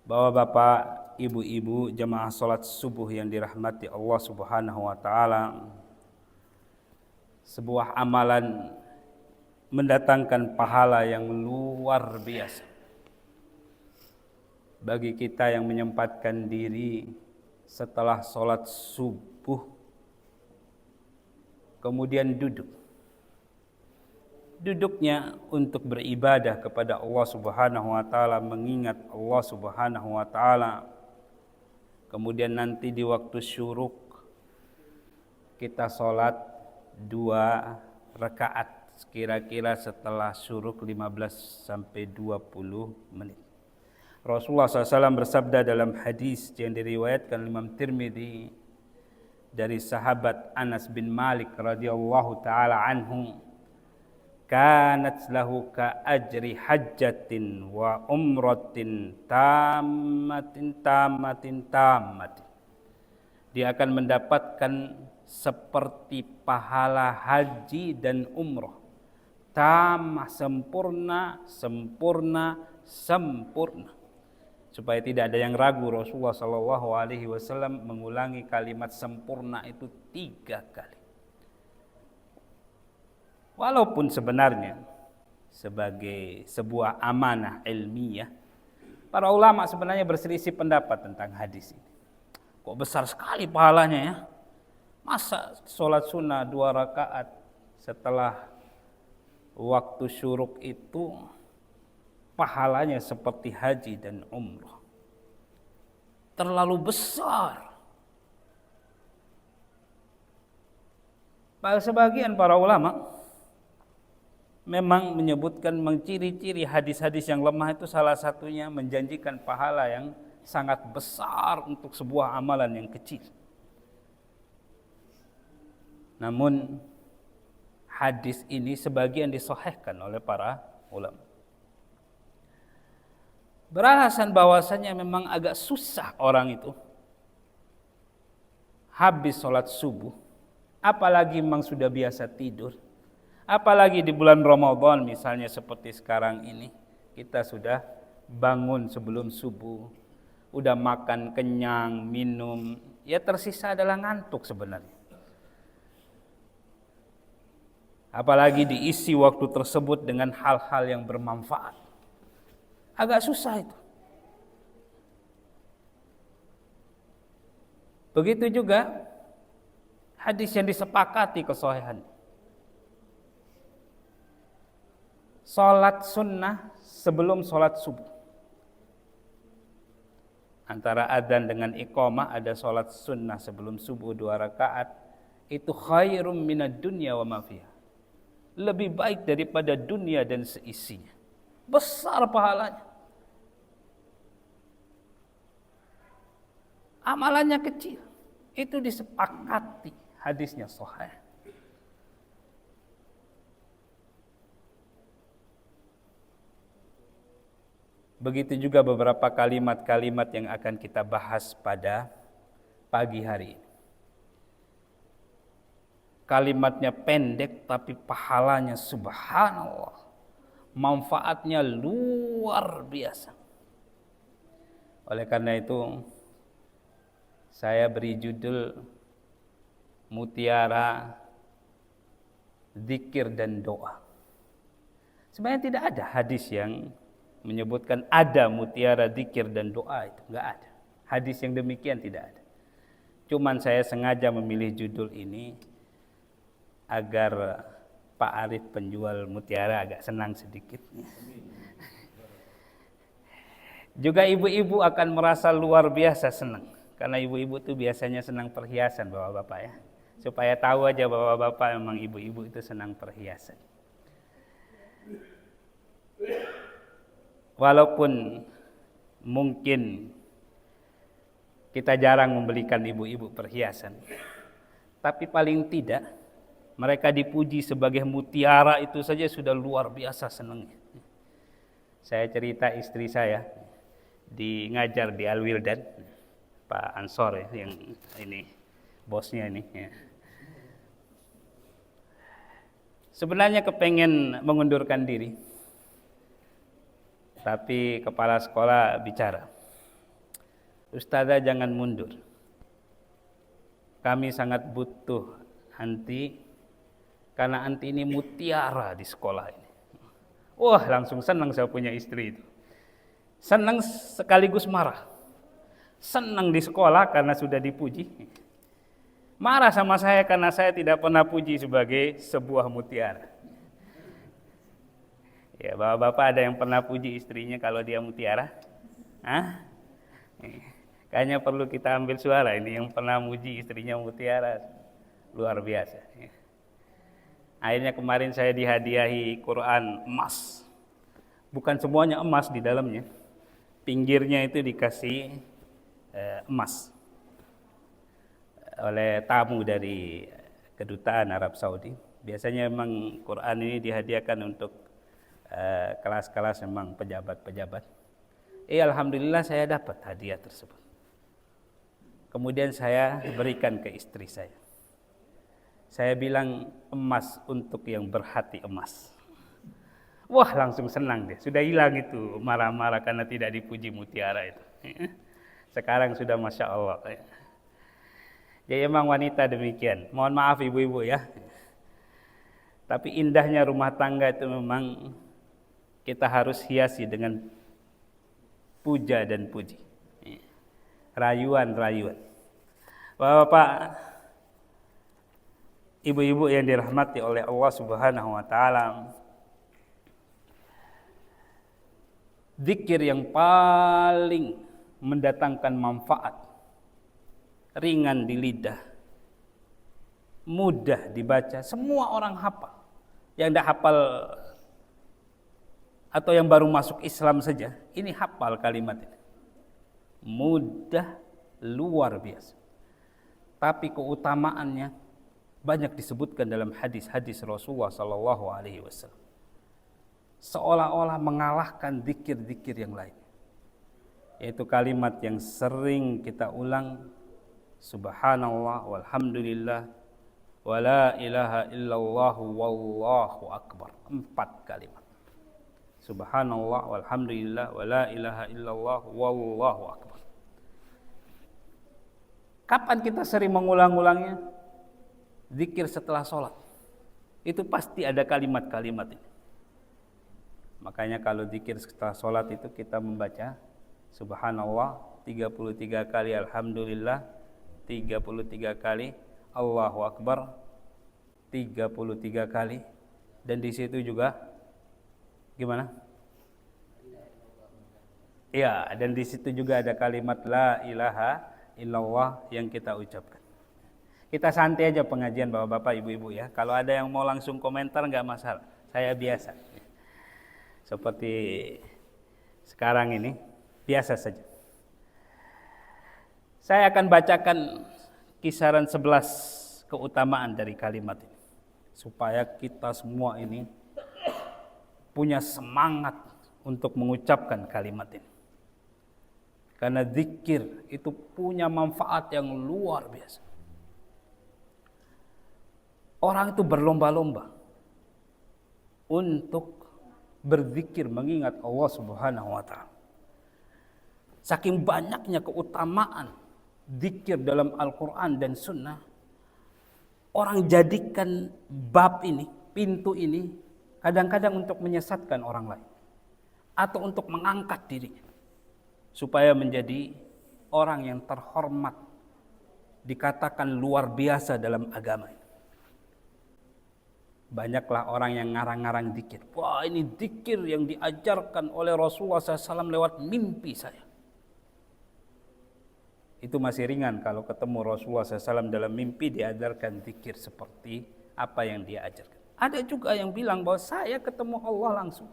Bapak-bapak, ibu-ibu, jemaah salat subuh yang dirahmati Allah Subhanahu wa taala. Sebuah amalan mendatangkan pahala yang luar biasa bagi kita yang menyempatkan diri setelah salat subuh kemudian duduknya untuk beribadah kepada Allah Subhanahu wa taala, mengingat Allah Subhanahu wa taala. Kemudian nanti di waktu syuruk kita salat 2 rakaat kira-kira setelah syuruk 15 sampai 20 menit. Rasulullah SAW bersabda dalam hadis yang diriwayatkan Imam Tirmidzi dari sahabat Anas bin Malik radhiyallahu taala anhu, kanat lahu ka ajri hajjatin wa umratin tammatin. Dia akan mendapatkan seperti pahala haji dan umroh, tamah, sempurna. Supaya tidak ada yang ragu, Rasulullah SAW mengulangi kalimat sempurna itu 3 kali. Walaupun sebenarnya sebagai sebuah amanah ilmiah, para ulama sebenarnya berselisih pendapat tentang hadis ini. Kok besar sekali pahalanya ya? Masa sholat sunnah 2 rakaat setelah waktu syuruk itu pahalanya seperti haji dan umrah? Terlalu besar. Sebagian para ulama memang menyebutkan ciri-ciri hadis-hadis yang lemah itu salah satunya menjanjikan pahala yang sangat besar untuk sebuah amalan yang kecil. Namun hadis ini sebagian disahihkan oleh para ulama, beralasan bahwasanya memang agak susah orang itu habis sholat subuh, apalagi memang sudah biasa tidur, apalagi di bulan Ramadan misalnya seperti sekarang ini, kita sudah bangun sebelum subuh, udah makan kenyang, minum, ya tersisa adalah ngantuk sebenarnya. Apalagi diisi waktu tersebut dengan hal-hal yang bermanfaat, agak susah itu. Begitu juga hadis yang disepakati kesahihan. Salat sunnah sebelum salat subuh. Antara adzan dengan iqamah ada salat sunnah sebelum subuh 2 rakaat. Itu khairum minad dunya wa ma fiha. Lebih baik daripada dunia dan seisinya. Besar pahalanya. Amalannya kecil. Itu disepakati, hadisnya sahih. Begitu juga beberapa kalimat-kalimat yang akan kita bahas pada pagi hari ini. Kalimatnya pendek tapi pahalanya subhanallah, manfaatnya luar biasa. Oleh karena itu saya beri judul Mutiara Zikir dan Doa. Sebenarnya tidak ada hadis yang menyebutkan ada mutiara zikir dan doa, itu enggak ada. Hadis yang demikian tidak ada. Cuman saya sengaja memilih judul ini agar Pak Arif penjual mutiara agak senang sedikit. Juga ibu-ibu akan merasa luar biasa senang, karena ibu-ibu itu biasanya senang perhiasan, bapak-bapak ya. Supaya tahu aja bapak-bapak memang ibu-ibu itu senang perhiasan. Walaupun mungkin kita jarang membelikan ibu-ibu perhiasan, tapi paling tidak mereka dipuji sebagai mutiara itu saja sudah luar biasa senangnya. Saya cerita istri saya ngajar di Al-Wildan, Pak Ansor ya, yang ini bosnya ini ya. Sebenarnya kepengen mengundurkan diri, tapi kepala sekolah bicara, Ustazah jangan mundur. Kami sangat butuh anti, karena anti ini mutiara di sekolah ini. Wah, langsung senang saya punya istri itu. Senang sekaligus marah. Senang di sekolah karena sudah dipuji. Marah sama saya karena saya tidak pernah puji sebagai sebuah mutiara. Ya, bapak-bapak ada yang pernah puji istrinya kalau dia mutiara? Hah? Kayaknya perlu kita ambil suara ini yang pernah muji istrinya mutiara. Luar biasa. Akhirnya kemarin saya dihadiahi Quran emas. Bukan semuanya emas di dalamnya. Pinggirnya itu dikasih emas oleh tamu dari kedutaan Arab Saudi. Biasanya memang Quran ini dihadiahkan untuk kelas-kelas memang pejabat-pejabat. Alhamdulillah saya dapat hadiah tersebut. Kemudian saya berikan ke istri saya. Saya bilang emas untuk yang berhati emas. Wah, langsung senang dia. Sudah hilang itu marah-marah karena tidak dipuji mutiara itu. Sekarang sudah Masya Allah. Jadi emang wanita demikian. Mohon maaf ibu-ibu ya. Tapi indahnya rumah tangga itu memang kita harus hiasi dengan puja dan puji. Rayuan-rayuan. Bapak-bapak, ibu-ibu yang dirahmati oleh Allah Subhanahu wa taala. Zikir yang paling mendatangkan manfaat, ringan di lidah, mudah dibaca, semua orang hafal. Yang tidak hafal atau yang baru masuk Islam saja, ini hafal kalimat ini. Mudah, luar biasa. Tapi keutamaannya banyak disebutkan dalam hadis-hadis Rasulullah sallallahu alaihi wasallam. Seolah-olah mengalahkan zikir-zikir yang lain. Yaitu kalimat yang sering kita ulang, subhanallah walhamdulillah wala ilaha illallah wallahu akbar. 4 kalimat. Subhanallah walhamdulillah wala ilaha illallah wallahu akbar. Kapan kita sering mengulang-ulangnya? Zikir setelah sholat. Itu pasti ada kalimat-kalimat ini. Makanya kalau zikir setelah sholat itu kita membaca subhanallah 33 kali, alhamdulillah 33 kali, Allahu akbar 33 kali, dan di situ juga gimana? Iya, dan di situ juga ada kalimat la ilaha illallah yang kita ucapkan. Kita santai aja pengajian bapak-bapak, ibu-ibu ya. Kalau ada yang mau langsung komentar nggak masalah. Saya biasa. Seperti sekarang ini biasa saja. Saya akan bacakan kisaran 11 keutamaan dari kalimat ini supaya kita semua ini punya semangat untuk mengucapkan kalimat ini. Karena zikir itu punya manfaat yang luar biasa. Orang itu berlomba-lomba untuk berzikir mengingat Allah Subhanahu wa taala. Saking banyaknya keutamaan zikir dalam Al-Qur'an dan Sunnah, orang jadikan bab ini, pintu ini kadang-kadang untuk menyesatkan orang lain atau untuk mengangkat dirinya supaya menjadi orang yang terhormat, dikatakan luar biasa dalam agama ini. Banyaklah orang yang ngarang-ngarang zikir. Wah, ini zikir yang diajarkan oleh Rasulullah SAW lewat mimpi saya. Itu masih ringan kalau ketemu Rasulullah SAW dalam mimpi diajarkan zikir seperti apa yang dia ajarkan. Ada juga yang bilang bahwa saya ketemu Allah langsung.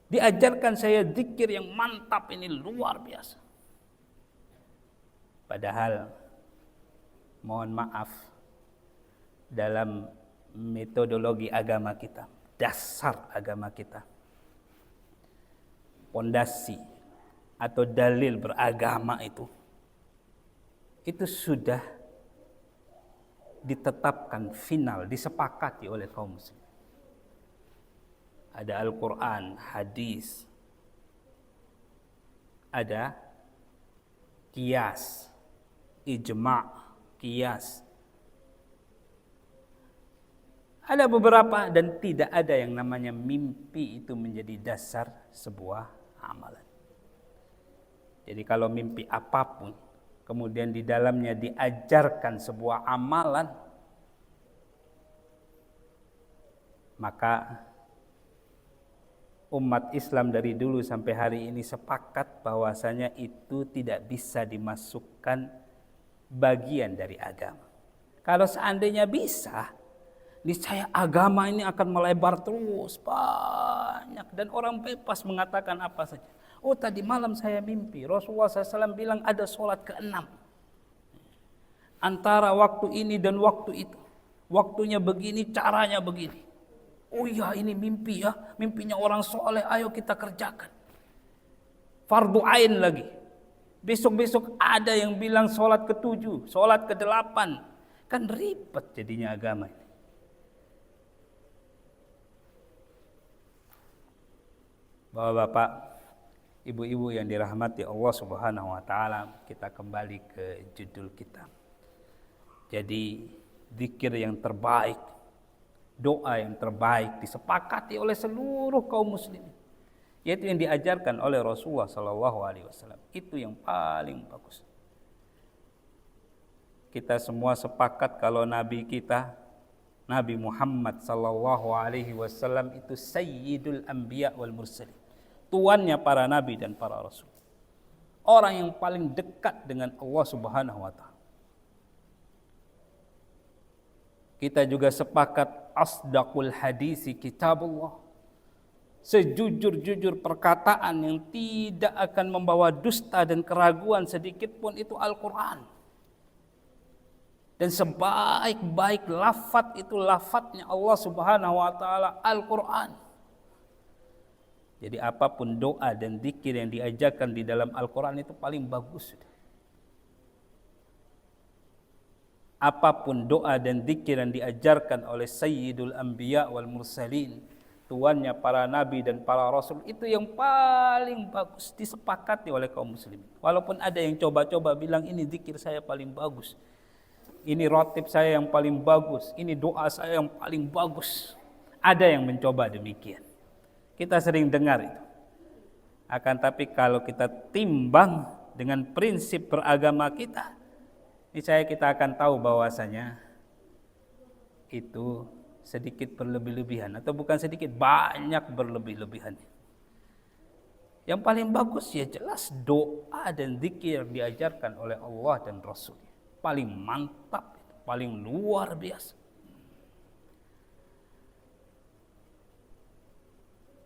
Diajarkan saya zikir yang mantap ini luar biasa. Padahal mohon maaf, dalam metodologi agama kita, dasar agama kita, pondasi atau dalil beragama itu sudah ditetapkan final, disepakati oleh kaum muslim. Ada Al-Quran, hadis, ada Qiyas, ijma', qiyas. Ada beberapa dan tidak ada yang namanya mimpi itu menjadi dasar sebuah amalan. Jadi kalau mimpi apapun, kemudian di dalamnya diajarkan sebuah amalan, maka umat Islam dari dulu sampai hari ini sepakat bahwasanya itu tidak bisa dimasukkan bagian dari agama. Kalau seandainya bisa, niscaya agama ini akan melebar terus banyak dan orang bebas mengatakan apa saja. Oh, tadi malam saya mimpi Rasulullah SAW bilang ada sholat ke-6 antara waktu ini dan waktu itu, waktunya begini, caranya begini. Oh iya, ini mimpi ya, mimpinya orang soleh, ayo kita kerjakan. Fardu ain lagi. Besok-besok ada yang bilang sholat ke-7, sholat ke-8. Kan ribet jadinya agama ini. Bapak-bapak, ibu-ibu yang dirahmati Allah Subhanahu wa taala, kita kembali ke judul kita. Jadi, zikir yang terbaik, doa yang terbaik disepakati oleh seluruh kaum muslimin, yaitu yang diajarkan oleh Rasulullah SAW. Itu yang paling bagus. Kita semua sepakat kalau Nabi kita, Nabi Muhammad SAW itu Sayyidul Anbiya wal Mursalin, tuannya para nabi dan para rasul, orang yang paling dekat dengan Allah Subhanahu wa taala. Kita juga sepakat asdaqul hadisi kitabullah, sejujur-jujur perkataan yang tidak akan membawa dusta dan keraguan sedikit pun itu Al-Quran. Dan sebaik-baik lafaz itu lafaznya Allah Subhanahu wa taala, Al-Quran. Jadi apapun doa dan zikir yang diajarkan di dalam Al-Quran itu paling bagus. Apapun doa dan zikir yang diajarkan oleh Sayyidul Anbiya wal Mursalin, tuannya para nabi dan para rasul, itu yang paling bagus, disepakati oleh kaum muslimin. Walaupun ada yang coba-coba bilang ini zikir saya paling bagus, ini rotib saya yang paling bagus, ini doa saya yang paling bagus. Ada yang mencoba demikian. Kita sering dengar itu. Akan tapi kalau kita timbang dengan prinsip beragama kita, niscaya kita akan tahu bahwasanya itu sedikit berlebih-lebihan, atau bukan sedikit, banyak berlebih-lebihan. Yang paling bagus ya jelas doa dan zikir diajarkan oleh Allah dan Rasul. Paling mantap, paling luar biasa.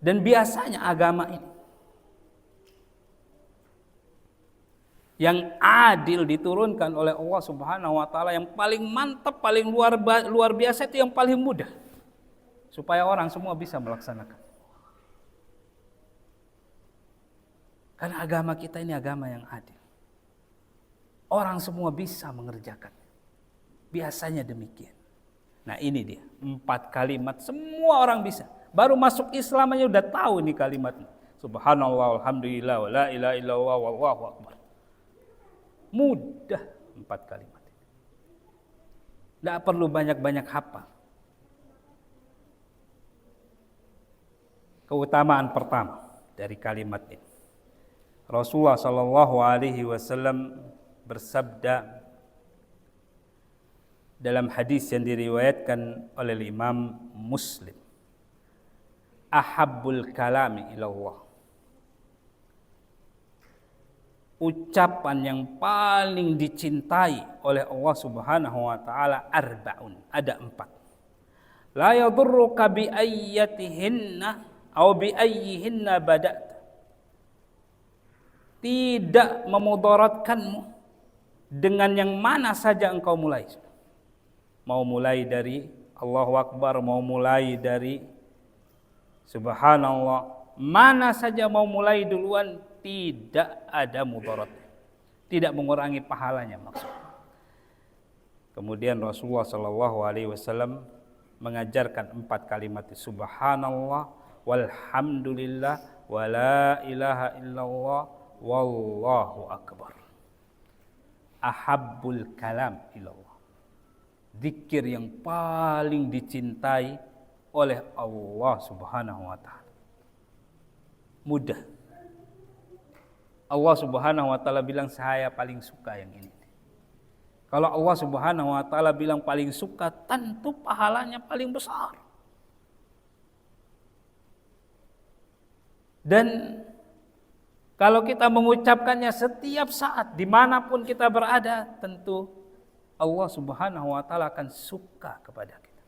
Dan biasanya agama ini yang adil diturunkan oleh Allah Subhanahu wa taala, yang paling mantap, paling luar biasa, itu yang paling mudah supaya orang semua bisa melaksanakan. Karena agama kita ini agama yang adil. Orang semua bisa mengerjakan. Biasanya demikian. Nah, ini dia 4 kalimat semua orang bisa. Baru masuk Islam aja udah tahu nih kalimatnya. Subhanallah, alhamdulillah, wa la ilaha illallah, wallahu akbar. Mudah 4 kalimat. Tidak perlu banyak-banyak hafal. Keutamaan pertama dari kalimat ini. Rasulullah SAW bersabda dalam hadis yang diriwayatkan oleh Imam Muslim, ahabbul kalami ilallah, ucapan yang paling dicintai oleh Allah Subhanahu wa taala arba'un, ada 4. La yadurruka bi ayyatihinna aw bi ayyihinna bada'ta, tidak memudaratkanmu dengan yang mana saja engkau mulai. Mau mulai dari Allahu Akbar, mau mulai dari Subhanallah, mana saja mau mulai duluan, tidak ada mudarat, tidak mengurangi pahalanya maksudnya. Kemudian Rasulullah SAW mengajarkan 4 kalimat, Subhanallah, walhamdulillah, wa la ilaha illallah, wallahu akbar. ahabbul kalam ilallah. Zikir yang paling dicintai oleh Allah Subhanahu wa taala. Mudah. Allah Subhanahu wa taala bilang saya paling suka yang ini. Kalau Allah Subhanahu wa taala bilang paling suka, tentu pahalanya paling besar. Dan kalau kita mengucapkannya setiap saat, dimanapun kita berada, tentu Allah Subhanahu wa taala akan suka kepada kita.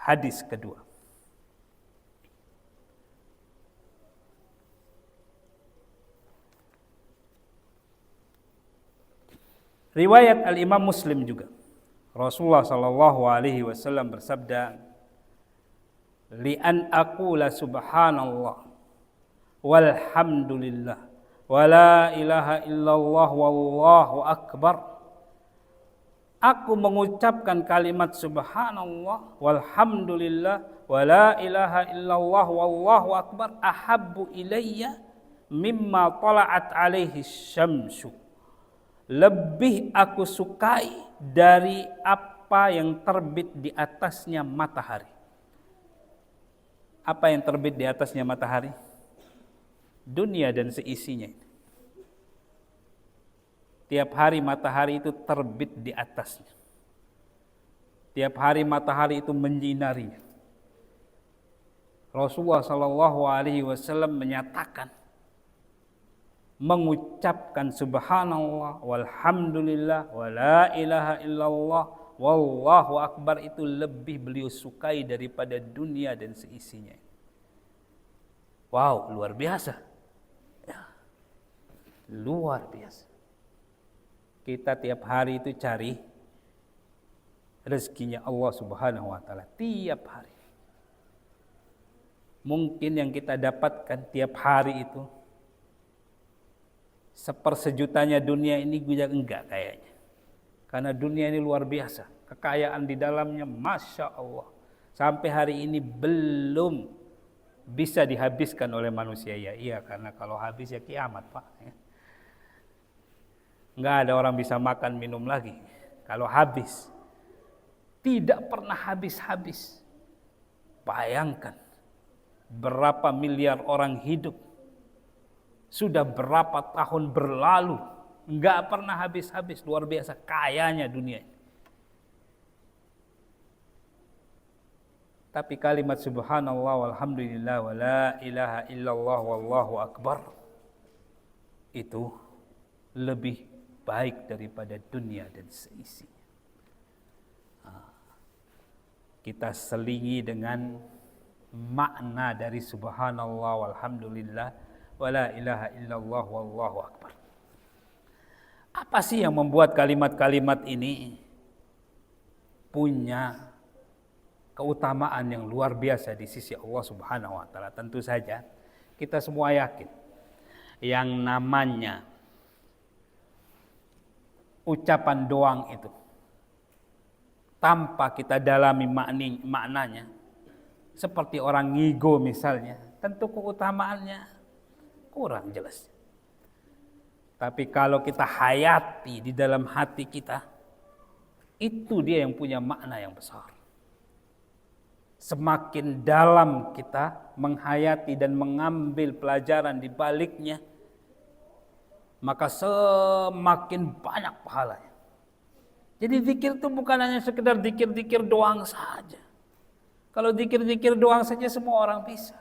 Hadis kedua. Riwayat Al-Imam Muslim juga. Rasulullah sallallahu alaihi wasallam bersabda, "Li'an aqula subhanallah walhamdulillah wa la ilaha illallah wallahu akbar." Aku mengucapkan kalimat subhanallah walhamdulillah wa la ilaha illallah wallahu akbar ahabbu ilayya mimma tala'at alaihi syamsu. Lebih aku sukai dari apa yang terbit di atasnya matahari. Apa yang terbit di atasnya matahari? Dunia dan seisinya. Tiap hari matahari itu terbit di atasnya. Tiap hari matahari itu menyinarinya. Rasulullah Shallallahu Alaihi Wasallam menyatakan, mengucapkan subhanallah walhamdulillah wa la ilaha illallah wallahu akbar itu lebih beliau sukai daripada dunia dan seisinya. Wow, luar biasa. Ya. Luar biasa. Kita tiap hari itu cari rezekinya Allah Subhanahu wa taala tiap hari. Mungkin yang kita dapatkan tiap hari itu sepersejutanya dunia ini juga enggak kayaknya. Karena dunia ini luar biasa. Kekayaan di dalamnya Masya Allah. Sampai hari ini belum bisa dihabiskan oleh manusia. Ya iya, karena kalau habis ya kiamat Pak. Enggak ada orang bisa makan minum lagi. Kalau habis. Tidak pernah habis-habis. Bayangkan. Berapa miliar orang hidup. Sudah berapa tahun berlalu, enggak pernah habis-habis, luar biasa kayanya dunia ini. Tapi kalimat subhanallah walhamdulillah wa la ilaha illallah wallahu akbar itu lebih baik daripada dunia dan seisinya. Kita selingi dengan makna dari subhanallah walhamdulillah wa la ilaha illallah wallahu akbar. Apa sih yang membuat kalimat-kalimat ini punya keutamaan yang luar biasa di sisi Allah Subhanahu wa taala? Tentu saja kita semua yakin yang namanya ucapan doang itu tanpa kita dalami maknanya seperti orang ngigo misalnya, tentu keutamaannya kurang jelas. Tapi kalau kita hayati di dalam hati kita, itu dia yang punya makna yang besar. Semakin dalam kita menghayati dan mengambil pelajaran di baliknya, maka semakin banyak pahalanya. Jadi zikir itu bukan hanya sekedar zikir-zikir doang saja. Kalau zikir-zikir doang saja semua orang bisa.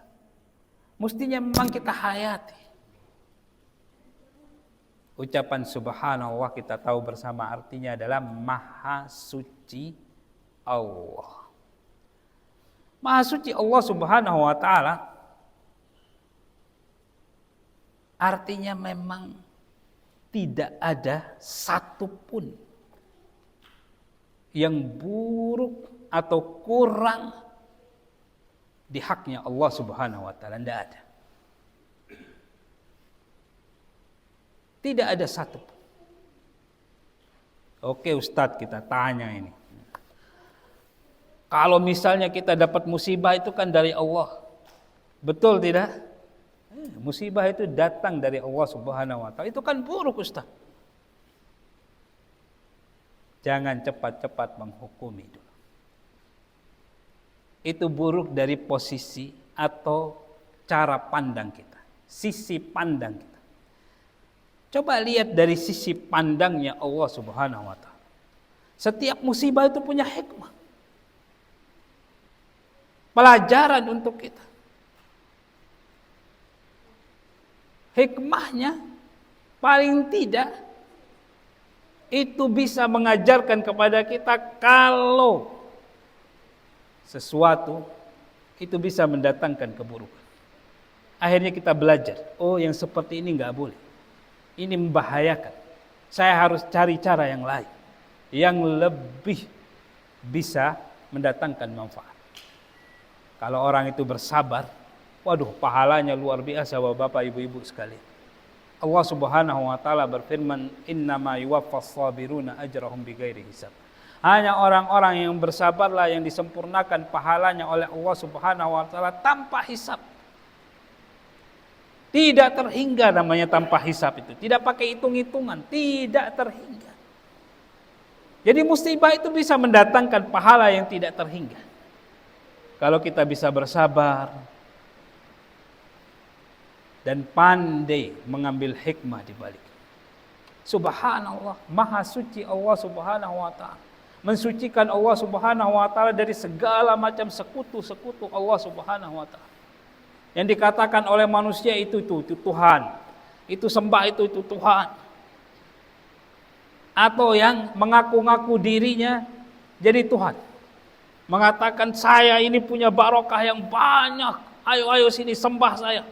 Mestinya memang kita hayati. Ucapan subhanallah kita tahu bersama artinya adalah maha suci Allah. Maha suci Allah Subhanahu wa taala artinya memang tidak ada satupun yang buruk atau kurang di haknya Allah Subhanahu wa taala, tidak ada. Tidak ada satu. Oke Ustadz, kita tanya ini. Kalau misalnya kita dapat musibah itu kan dari Allah. Betul tidak? Musibah itu datang dari Allah Subhanahu wa taala. Itu kan buruk, Ustaz. Jangan cepat-cepat menghukumi dulu. Itu buruk dari posisi atau cara pandang kita, sisi pandang kita. Coba lihat dari sisi pandangnya Allah Subhanahu wa taala. Setiap musibah itu punya hikmah. Pelajaran untuk kita. Hikmahnya paling tidak itu bisa mengajarkan kepada kita kalau sesuatu itu bisa mendatangkan keburukan. Akhirnya kita belajar, oh yang seperti ini nggak boleh. Ini membahayakan. Saya harus cari cara yang lain yang lebih bisa mendatangkan manfaat. Kalau orang itu bersabar, waduh, pahalanya luar biasa Bapak Ibu sekalian. Allah Subhanahu wa taala berfirman, "Innama yuwaffas sabiruna ajrahum bighairi hisab." Hanya orang-orang yang bersabarlah yang disempurnakan pahalanya oleh Allah Subhanahu wa taala tanpa hisab. Tidak terhingga namanya tanpa hisab itu. Tidak pakai hitung-hitungan, tidak terhingga. Jadi musibah itu bisa mendatangkan pahala yang tidak terhingga. Kalau kita bisa bersabar dan pandai mengambil hikmah di balik. Subhanallah, maha suci Allah Subhanahu wa taala. Mensucikan Allah Subhanahu wa taala dari segala macam sekutu-sekutu Allah Subhanahu wa taala. Yang dikatakan oleh manusia itu Tuhan. Itu sembah itu Tuhan. Atau yang mengaku-ngaku dirinya jadi Tuhan. Mengatakan saya ini punya barokah yang banyak. Ayo sini sembah saya.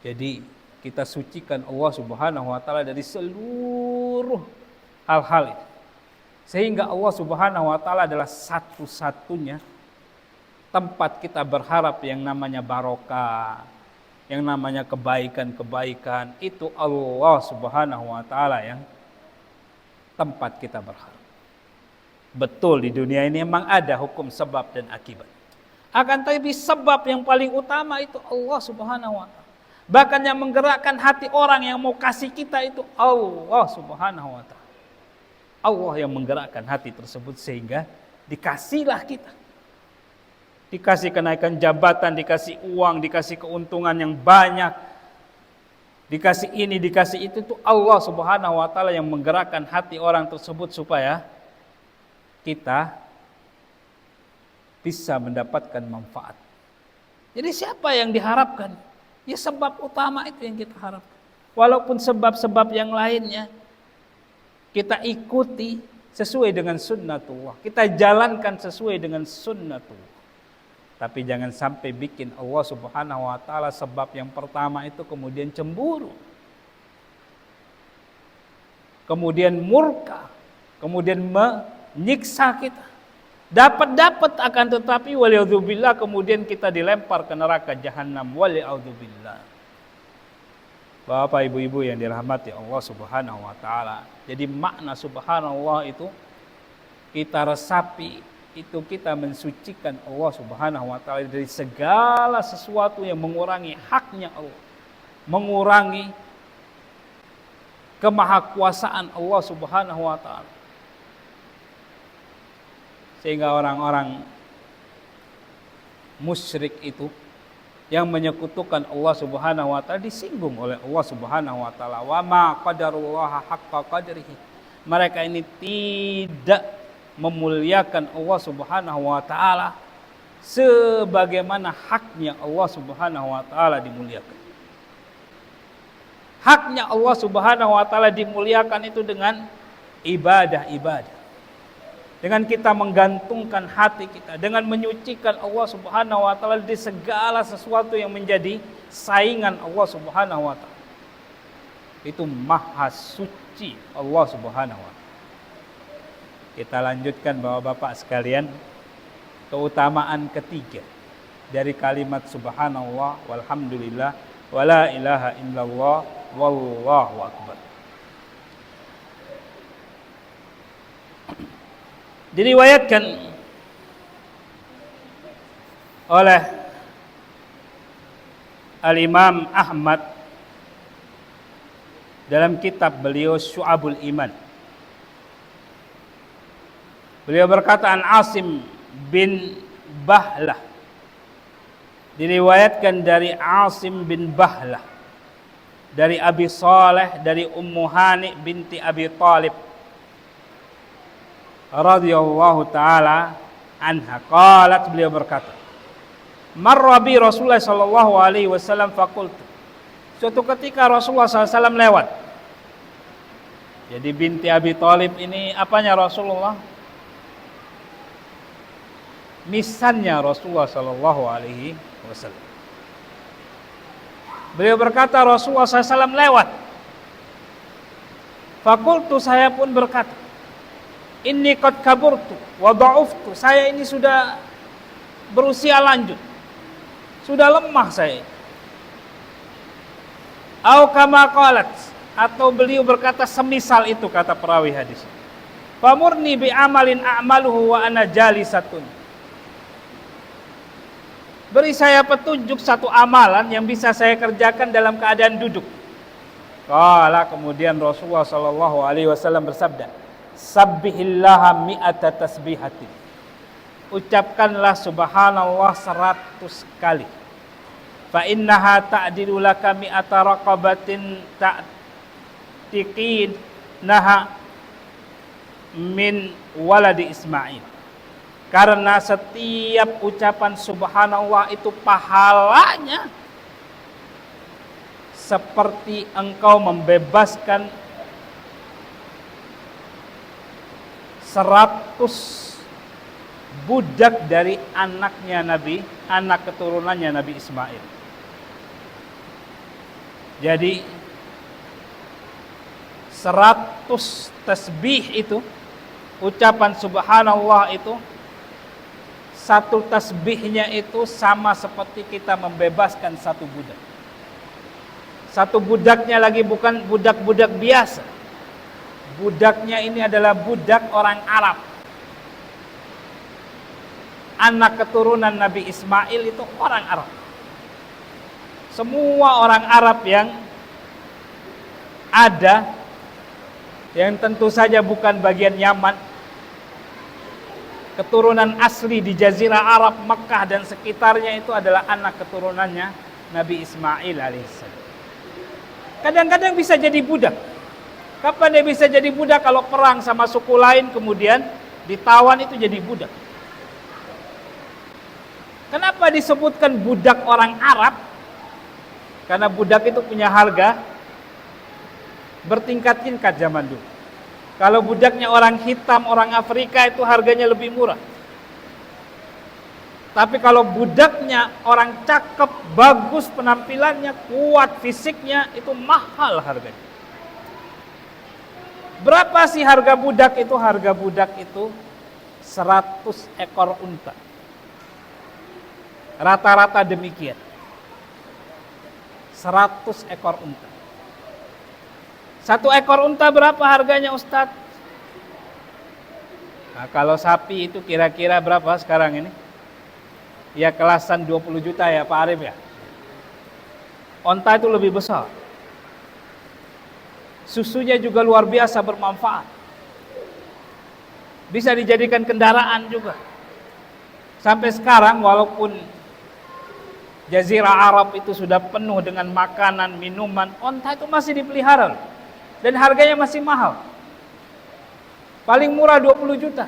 Jadi kita sucikan Allah Subhanahu wa taala dari seluruh hal-hal itu. Sehingga Allah Subhanahu wa taala adalah satu-satunya tempat kita berharap yang namanya barokah, yang namanya kebaikan-kebaikan, itu Allah Subhanahu wa taala yang tempat kita berharap. Betul di dunia ini memang ada hukum sebab dan akibat. Akan tetapi sebab yang paling utama itu Allah Subhanahu wa taala. Bahkan yang menggerakkan hati orang yang mau kasih kita itu Allah Subhanahu wa taala. Allah yang menggerakkan hati tersebut sehingga dikasihlah kita. Dikasih kenaikan jabatan, dikasih uang, dikasih keuntungan yang banyak. Dikasih ini, dikasih itu Allah Subhanahu wa taala yang menggerakkan hati orang tersebut supaya kita bisa mendapatkan manfaat. Jadi siapa yang diharapkan? Ya sebab utama itu yang kita harapkan. Walaupun sebab-sebab yang lainnya kita ikuti sesuai dengan sunnatullah. Kita jalankan sesuai dengan sunnatullah. Tapi jangan sampai bikin Allah Subhanahu wa taala sebab yang pertama itu kemudian cemburu. Kemudian murka, kemudian menyiksa kita. Dapat akan tetapi wali'udzubillah kemudian kita dilempar ke neraka jahanam wali'udzubillah. Bapak ibu-ibu yang dirahmati Allah Subhanahu wa taala. Jadi makna subhanallah itu kita resapi, itu kita mensucikan Allah Subhanahu wa taala dari segala sesuatu yang mengurangi haknya Allah. Mengurangi kemahakuasaan Allah Subhanahu wa taala. Sehingga orang-orang musyrik itu yang menyekutukan Allah Subhanahu wa taala disinggung oleh Allah Subhanahu wa taala. Wa ma qadarullaha haqqa qadrihi. Mereka ini tidak memuliakan Allah Subhanahu wa taala sebagaimana haknya Allah Subhanahu wa taala dimuliakan. Haknya Allah Subhanahu wa taala dimuliakan itu dengan ibadah-ibadah. Dengan kita menggantungkan hati kita, dengan menyucikan Allah Subhanahu wa taala di segala sesuatu yang menjadi saingan Allah Subhanahu wa taala. Itu maha suci Allah Subhanahu wa taala. Kita lanjutkan Bapak-bapak sekalian, keutamaan ketiga dari kalimat subhanallah walhamdulillah wala ilaha illallah wallahu akbar. Diriwayatkan oleh Al-Imam Ahmad dalam kitab beliau Syu'abul Iman. Beliau berkata, an Asim bin Bahlah, diriwayatkan dari Asim bin Bahlah dari Abi Saleh dari Ummu Hani binti Abi Talib radhiyallahu taala anha, qalat, beliau berkata, marra bi Rasulullah sallallahu alaihi wasallam faqultu, suatu ketika Rasulullah SAW lewat. Jadi binti Abi Talib ini apanya Rasulullah? Misannya Rasulullah sallallahu alaihi wasallam. Beliau berkata, Rasulullah SAW lewat. Fakultu, saya pun berkata, inni qad kaburtu wa da'uftu, saya ini sudah berusia lanjut, sudah lemah saya. Au kama qalat, atau beliau berkata semisal itu, kata perawi hadis. Famurni bi amalin a'maluhu wa ana jalisatun, beri saya petunjuk satu amalan yang bisa saya kerjakan dalam keadaan duduk. Qala, kemudian Rasulullah sallallahu alaihi wasallam bersabda, sabbihillaha mi'ata tasbihatin, ucapkanlah subhanallah 100 kali. Fa innaha ta'dilu laka mi'ata raqabatin ta'tiqin naha min waladi Ismail. Karena setiap ucapan subhanallah itu pahalanya seperti engkau membebaskan 100 budak dari anaknya Nabi, anak keturunannya Nabi Ismail. Jadi 100 tasbih itu, ucapan subhanallah itu, satu tasbihnya itu sama seperti kita membebaskan satu budak. Satu budaknya lagi bukan budak-budak biasa. Budaknya ini adalah budak orang Arab. Anak keturunan Nabi Ismail itu orang Arab. Semua orang Arab yang ada, yang tentu saja bukan bagian Yaman, keturunan asli di Jazirah Arab, Mekah dan sekitarnya, itu adalah anak keturunannya Nabi Ismail alaihissalam. Kadang-kadang bisa jadi budak. Kapan dia bisa jadi budak? Kalau perang sama suku lain kemudian ditawan, itu jadi budak. Kenapa disebutkan budak orang Arab? Karena budak itu punya harga bertingkat-tingkat zaman dulu. Kalau budaknya orang hitam, orang Afrika, itu harganya lebih murah. Tapi kalau budaknya orang cakep, bagus penampilannya, kuat fisiknya, itu mahal harganya. Berapa sih harga budak itu? Harga budak itu 100 ekor unta. Rata-rata demikian. 100 ekor unta. Satu ekor unta berapa harganya, Ustadz? Nah, kalau sapi itu kira-kira berapa sekarang ini? Ya kelasan 20 juta ya Pak Arif ya. Unta itu lebih besar. Susunya juga luar biasa bermanfaat. Bisa dijadikan kendaraan juga. Sampai sekarang walaupun Jazirah Arab itu sudah penuh dengan makanan, minuman, unta itu masih dipelihara. Dan harganya masih mahal. Paling murah 20 juta.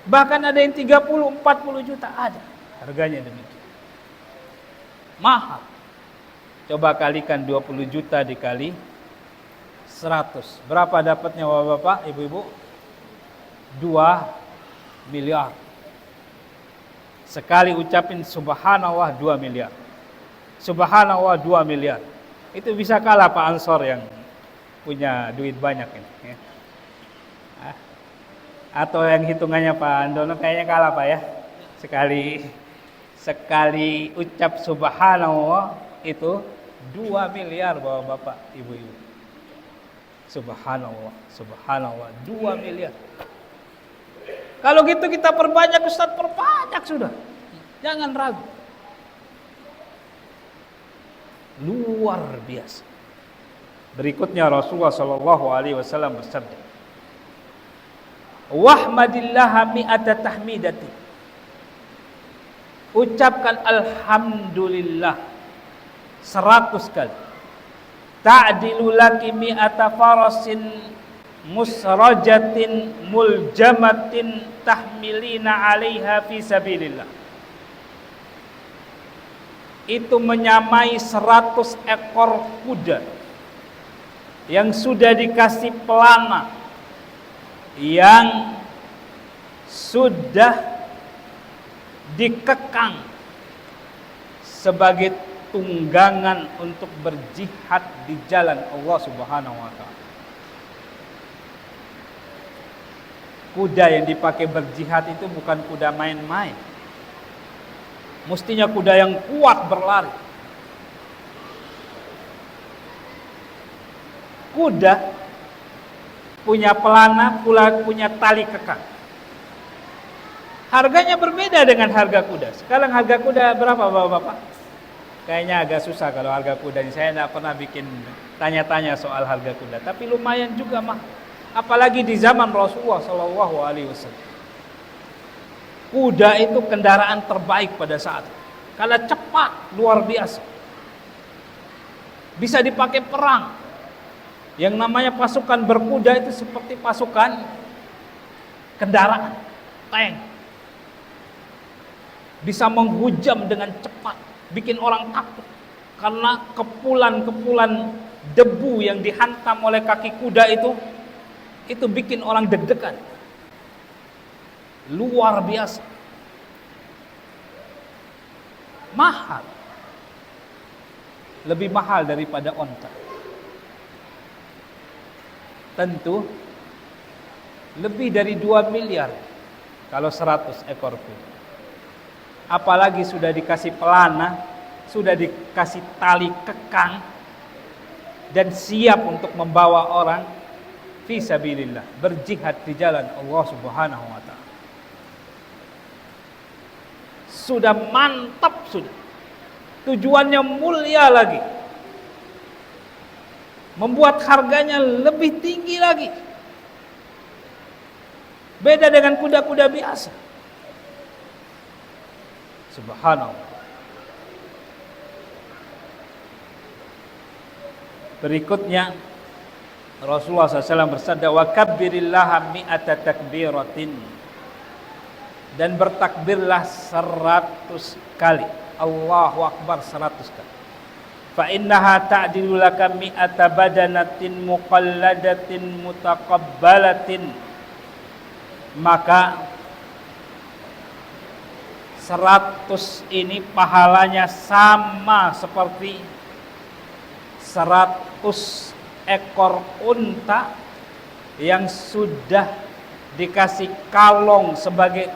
Bahkan ada yang 30-40 juta ada. Harganya demikian. Mahal. Coba kalikan 20 juta dikali 100. Berapa dapatnya Bapak, Ibu-ibu? 2 miliar. Sekali ucapin subhanallah 2 miliar. Subhanallah 2 miliar. Itu bisa kalah Pak Ansor yang punya duit banyak ini. Atau yang hitungannya Pak Andono kayaknya kalah Pak ya. Sekali ucap subhanallah itu 2 miliar Bapak Ibu-ibu. Subhanallah, subhanallah, 2 miliar. Kalau gitu kita perbanyak, Ustaz, perbanyak sudah. Jangan ragu. Luar biasa. Berikutnya Rasulullah sallallahu alaihi wasallam bersabda, "Wahmadillaha mi'ata tahmidati." Ucapkan alhamdulillah 100 kali. Ta'dilu laki mi'ata farasin musrajatin muljamatin tahmilina 'alaiha fi sabilillah. Itu menyamai 100 ekor kuda yang sudah dikasih pelana, yang sudah dikekang sebagai tunggangan untuk berjihad di jalan Allah Subhanahu wa taala. Kuda yang dipakai berjihad itu bukan kuda main-main. Mestinya kuda yang kuat berlari. Kuda punya pelana, pula punya tali kekang. Harganya berbeda dengan harga kuda. Sekarang harga kuda berapa Bapak-bapak? Kayaknya agak susah kalau harga kuda. Saya tidak pernah bikin tanya-tanya soal harga kuda. Tapi lumayan juga mah. Apalagi di zaman Rasulullah SAW. Kuda itu kendaraan terbaik pada saat itu. Karena cepat, luar biasa. Bisa dipakai perang. Yang namanya pasukan berkuda itu seperti pasukan kendaraan, tank. Bisa menghujam dengan cepat, bikin orang takut. Karena kepulan-kepulan debu yang dihantam oleh kaki kuda itu bikin orang deg-degan. Luar biasa. Mahal. Lebih mahal daripada onta. Tentu lebih dari 2 miliar kalau 100 ekor kuda. Apalagi sudah dikasih pelana, sudah dikasih tali kekang, dan siap untuk membawa orang fi sabilillah, berjihad di jalan Allah Subhanahu wa taala. Sudah mantap sudah. Tujuannya mulia lagi. Membuat harganya lebih tinggi lagi. Beda dengan kuda-kuda biasa. Subhanallah. Berikutnya Rasulullah SAW bersabda, "Wa kabbirillaha mi'ata takbiratin." Dan bertakbirlah 100 kali. Allahu Akbar 100 kali. Fa innaha ta'dilu laka mi'ata badanatin muqalladatin mutaqabbalatin. Maka 100 ini pahalanya sama seperti 100 ekor unta yang sudah dikasih kalung sebagai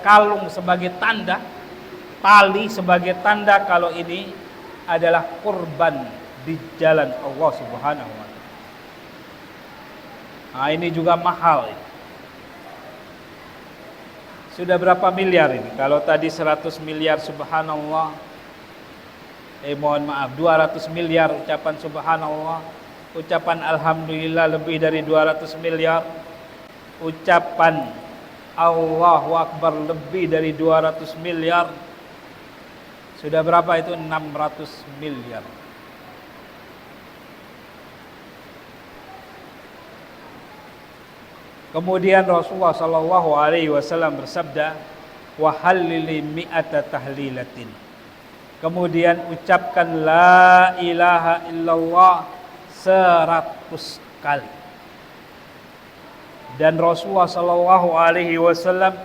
tanda, tali sebagai tanda kalau ini adalah kurban di jalan Allah Subhanahu wa taala. Nah, ini juga mahal. Sudah berapa miliar ini? Kalau tadi 100 miliar subhanallah. Mohon maaf, 200 miliar ucapan subhanallah. Ucapan alhamdulillah lebih dari 200 miliar. Ucapan Allahu Akbar lebih dari 200 miliar. Sudah berapa itu? 600 miliar. Kemudian Rasulullah sallallahu alaihi wasallam bersabda, "Wa hallili mi'ata tahlilatin." Kemudian ucapkan la ilaha illallah 100 kali. Dan Rasulullah sallallahu alaihi wasallam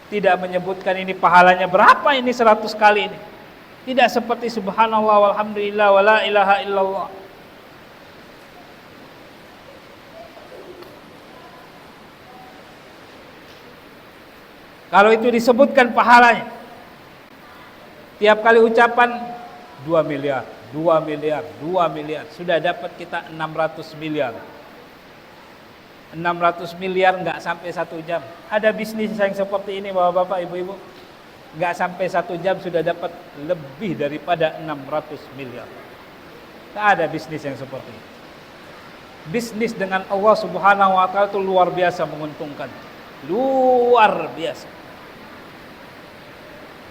tidak menyebutkan ini pahalanya berapa ini 100 kali ini. Tidak seperti subhanallah walhamdulillah wala ilaha illallah. Kalau itu disebutkan pahalanya, tiap kali ucapan 2 miliar, 2 miliar, 2 miliar, sudah dapat kita 600 miliar. 600 miliar nggak sampai 1 jam. Ada bisnis yang seperti ini bapak-bapak, ibu-ibu. Nggak sampai 1 jam sudah dapat lebih daripada 600 miliar. Tak ada bisnis yang seperti itu. Bisnis dengan Allah Subhanahu wa taala itu luar biasa menguntungkan. Luar biasa.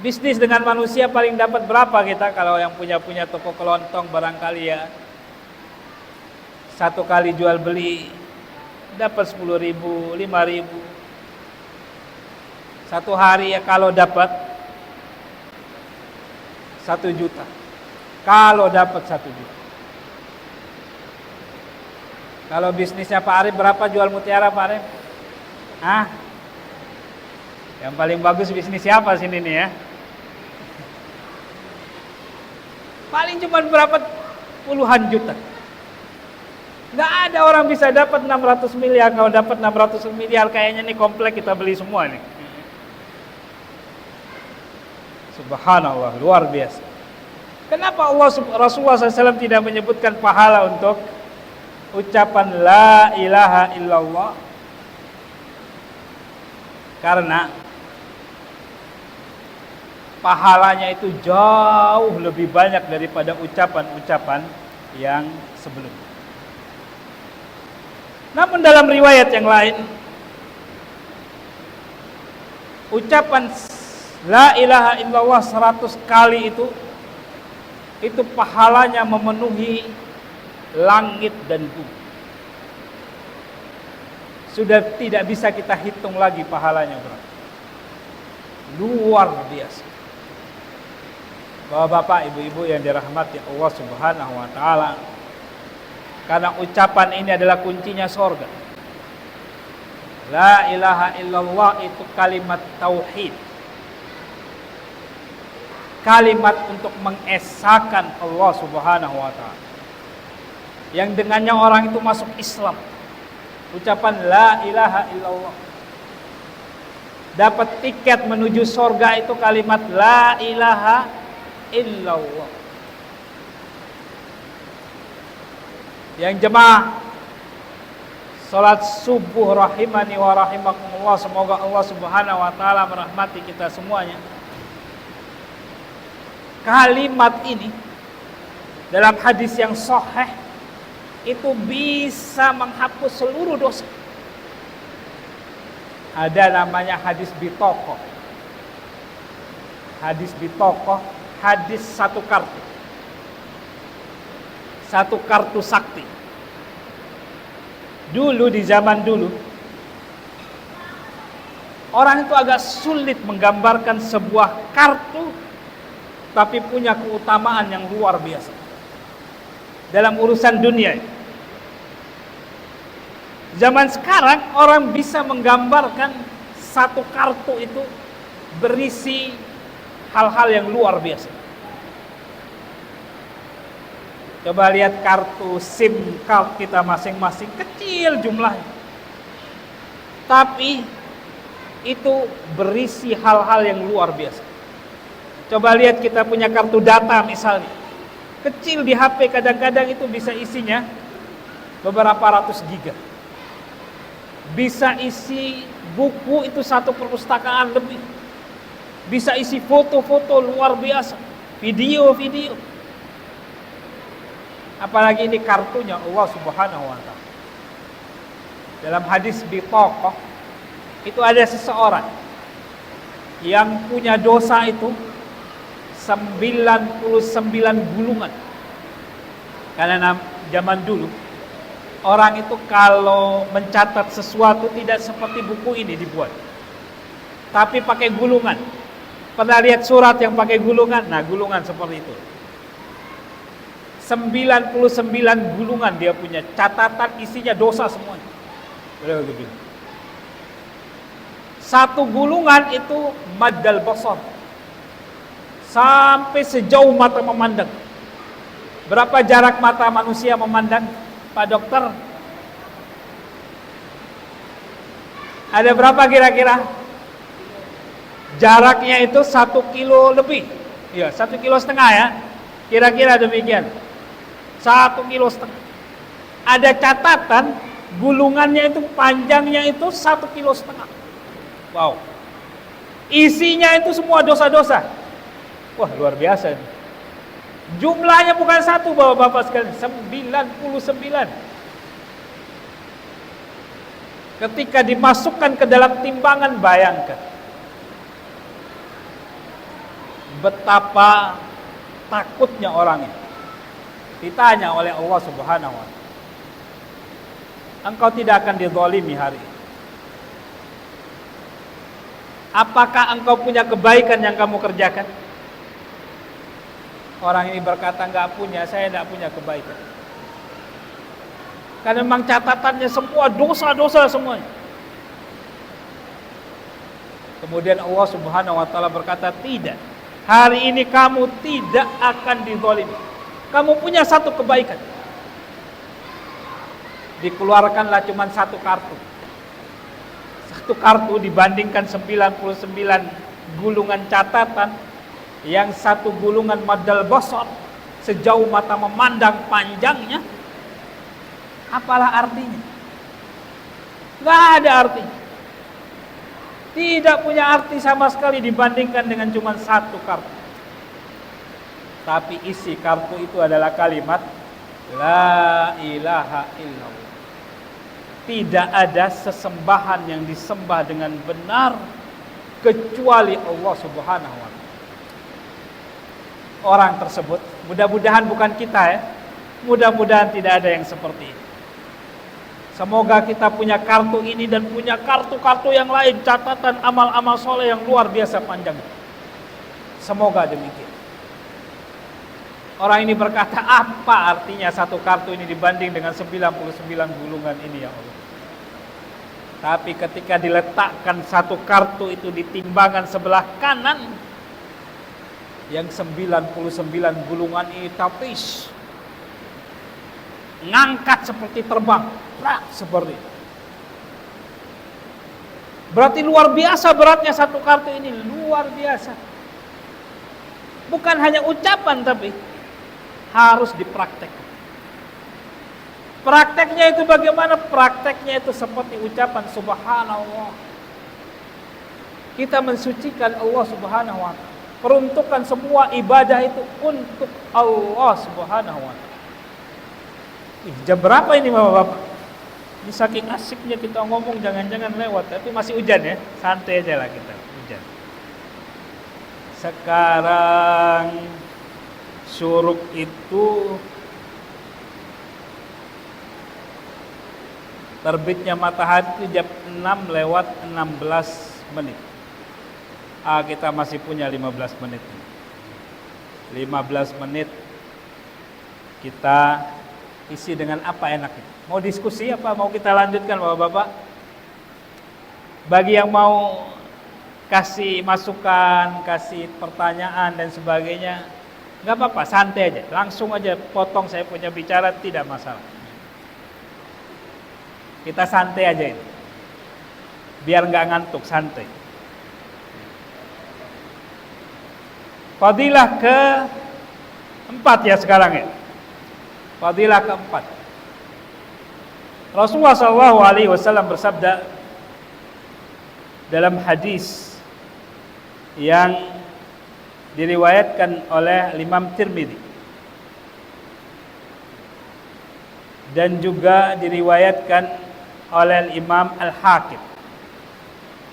Bisnis dengan manusia paling dapat berapa kita kalau yang punya toko kelontong barangkali ya. Satu kali jual beli dapat 10.000, 5.000. Satu hari ya kalau dapat 1 juta. Kalau dapat 1 juta. Kalau bisnisnya Pak Arif berapa jual mutiara Pak Arif? Hah? Yang paling bagus bisnis siapa sini nih ya? Paling cuma berapa puluhan juta. Nggak ada orang bisa dapat 600 miliar. Kalau dapat 600 miliar kayaknya nih komplek kita beli semua nih. Subhanallah, luar biasa. Kenapa Rasulullah SAW tidak menyebutkan pahala untuk ucapan la ilaha illallah? Karena pahalanya itu jauh lebih banyak daripada ucapan-ucapan yang sebelumnya. Namun dalam riwayat yang lain, ucapan la ilaha illallah 100 kali itu pahalanya memenuhi langit dan bumi. Sudah tidak bisa kita hitung lagi pahalanya berapa. Luar biasa. Bapak-bapak, ibu-ibu yang dirahmati Allah Subhanahu wa taala, karena ucapan ini adalah kuncinya surga. La ilaha illallah itu kalimat tauhid. Kalimat untuk mengesahkan Allah Subhanahu wa taala. Yang dengannya orang itu masuk Islam. Ucapan la ilaha illallah. Dapat tiket menuju surga itu kalimat la ilaha illallah. Yang jemaah salat subuh rahimani wa rahimakumullah, semoga Allah Subhanahu wa taala merahmati kita semuanya. Kalimat ini dalam hadis yang sahih itu bisa menghapus seluruh dosa. Ada namanya hadis bitokoh. Hadis bitokoh, hadis satu kartu. Satu kartu sakti. Dulu di zaman dulu, orang itu agak sulit menggambarkan sebuah kartu tapi punya keutamaan yang luar biasa dalam urusan dunia. Zaman sekarang orang bisa menggambarkan satu kartu itu berisi hal-hal yang luar biasa. Coba lihat kartu SIM card kita masing-masing, kecil jumlahnya. Tapi itu berisi hal-hal yang luar biasa. Coba lihat kita punya kartu data misalnya. Kecil di HP, kadang-kadang itu bisa isinya beberapa ratus giga. Bisa isi buku itu satu perpustakaan lebih. Bisa isi foto-foto luar biasa, video-video. Apalagi ini kartunya Allah Subhanahu wa taala. Dalam hadis bitokoh itu ada seseorang yang punya dosa itu 99 gulungan. Karena zaman dulu orang itu kalau mencatat sesuatu tidak seperti buku ini dibuat, tapi pakai gulungan. Pernah lihat surat yang pakai gulungan? Nah, gulungan seperti itu. 99 gulungan dia punya, catatan isinya dosa semuanya. Satu gulungan itu maddal basar, sampai sejauh mata memandang. Berapa jarak mata manusia memandang, Pak Dokter? Ada berapa kira-kira? Jaraknya itu 1 kilo lebih. Ya, 1,5 kilo ya. Kira-kira demikian. 1,5 kilo. Ada catatan Gulungannya itu panjangnya itu 1,5 kilo. Wow. Isinya itu semua dosa-dosa. Wah, luar biasa. Jumlahnya bukan satu, bapak-bapak sekalian, 99. Ketika dimasukkan ke dalam timbangan, bayangkan betapa takutnya orangnya. Ditanya oleh Allah Subhanahu wa ta'ala, engkau tidak akan dizalimi hari ini. Apakah engkau punya kebaikan yang kamu kerjakan? Orang ini berkata, enggak punya, saya enggak punya kebaikan. Karena memang catatannya semua dosa-dosa semuanya. Kemudian Allah Subhanahu wa ta'ala berkata, tidak. Hari ini kamu tidak akan dizalimi. Kamu punya satu kebaikan. Dikeluarkanlah cuma satu kartu. Satu kartu dibandingkan 99 gulungan catatan, yang satu gulungan madal basar, sejauh mata memandang panjangnya. Apalah artinya? Gak ada artinya. Tidak punya arti sama sekali dibandingkan dengan cuma satu kartu. Tapi isi kartu itu adalah kalimat La ilaha illallah. Tidak ada sesembahan yang disembah dengan benar kecuali Allah Subhanahu wa ta'ala. Orang tersebut, mudah-mudahan bukan kita ya, mudah-mudahan tidak ada yang seperti ini. Semoga kita punya kartu ini dan punya kartu-kartu yang lain, catatan amal-amal soleh yang luar biasa panjang. Semoga demikian. Orang ini berkata, apa artinya satu kartu ini dibanding dengan 99 gulungan ini ya Allah. Tapi ketika diletakkan satu kartu itu di timbangan sebelah kanan, yang 99 gulungan ini tapis, ngangkat seperti terbang, seperti itu. Berarti luar biasa beratnya satu kartu ini, luar biasa. Bukan hanya ucapan tapi harus dipraktekkan. Prakteknya itu bagaimana? Prakteknya itu seperti ucapan subhanallah. Kita mensucikan Allah Subhanahu wa ta'ala. Peruntukan semua ibadah itu untuk Allah Subhanahu wa ta'ala. Jam berapa ini bapak-bapak? Ini saking asiknya kita ngomong, jangan-jangan lewat. Tapi masih hujan ya, santai aja lah kita, hujan. Sekarang syuruk itu terbitnya matahari itu jam 6:16. Kita masih punya 15 menit. 15 menit kita isi dengan apa enaknya? Mau diskusi apa mau kita lanjutkan bapak-bapak? Bagi yang mau kasih masukan, kasih pertanyaan dan sebagainya, nggak apa-apa, santai aja, langsung aja potong saya punya bicara, tidak masalah. Kita santai aja ini, biar nggak ngantuk, santai. Fadilah keempat ya sekarang ya. Fadilah keempat. Rasulullah SAW bersabda dalam hadis yang diriwayatkan oleh Imam Tirmidzi dan juga diriwayatkan oleh Imam Al-Hakim.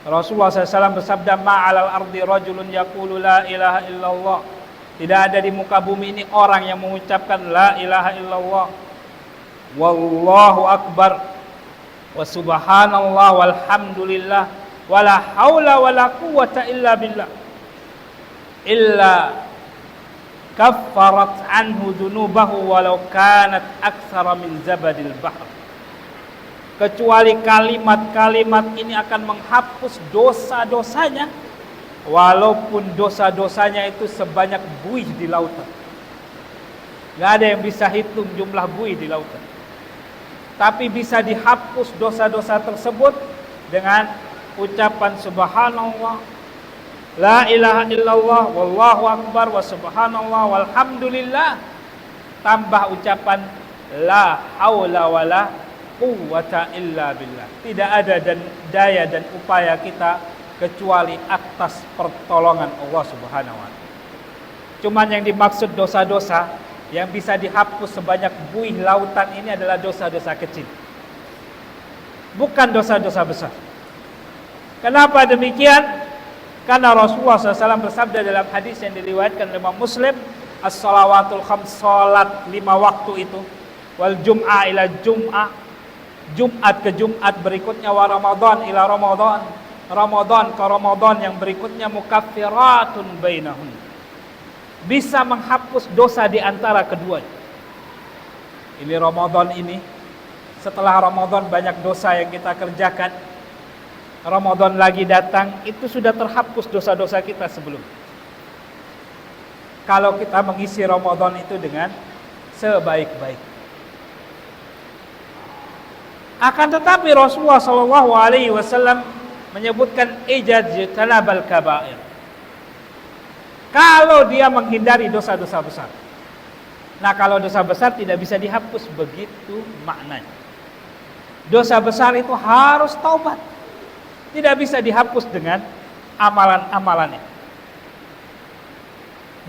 Rasulullah SAW bersabda, ma'alal ardi rajulun yaqulu la ilaha illallah. Tidak ada di muka bumi ini orang yang mengucapkan la ilaha illallah, wallahu akbar, wa subhanallah, walhamdulillah, wala haula wala quwwata illa billah, illa kaffarat anhu dunubahu walau kanat aktsara min zabadil bahr. Kecuali kalimat-kalimat ini akan menghapus dosa-dosanya, walaupun dosa-dosanya itu sebanyak buih di lautan. Gak ada yang bisa hitung jumlah buih di lautan. Tapi bisa dihapus dosa-dosa tersebut dengan ucapan subhanallah, la ilaha illallah, wallahu akbar, wa subhanallah, walhamdulillah, tambah ucapan la haula wala quwwata illa billah. Tidak ada daya dan upaya kita kecuali atas pertolongan Allah Subhanahu wa taala. Cuman yang dimaksud dosa-dosa yang bisa dihapus sebanyak buih lautan ini adalah dosa-dosa kecil, bukan dosa-dosa besar. Kenapa demikian? Karena Rasulullah SAW bersabda dalam hadis yang diriwayatkan oleh Imam Muslim, as-salawatul khams, salat 5 waktu itu, wal jum'ah ila jum'ah, Jumat ke Jumat berikutnya, wa Ramadan ila Ramadan, Ramadan ke Ramadan yang berikutnya, mukaffiratun bainahum, bisa menghapus dosa di antara keduanya. Ini Ramadan ini, setelah Ramadan banyak dosa yang kita kerjakan, Ramadan lagi datang, itu sudah terhapus dosa-dosa kita sebelum. Kalau kita mengisi Ramadan itu dengan sebaik-baik. Akan tetapi Rasulullah SAW menyebutkan ijtanabal kabair. Kalau dia menghindari dosa-dosa besar. Nah, kalau dosa besar tidak bisa dihapus, begitu maknanya. Dosa besar itu harus taubat. Tidak bisa dihapus dengan amalan-amalannya.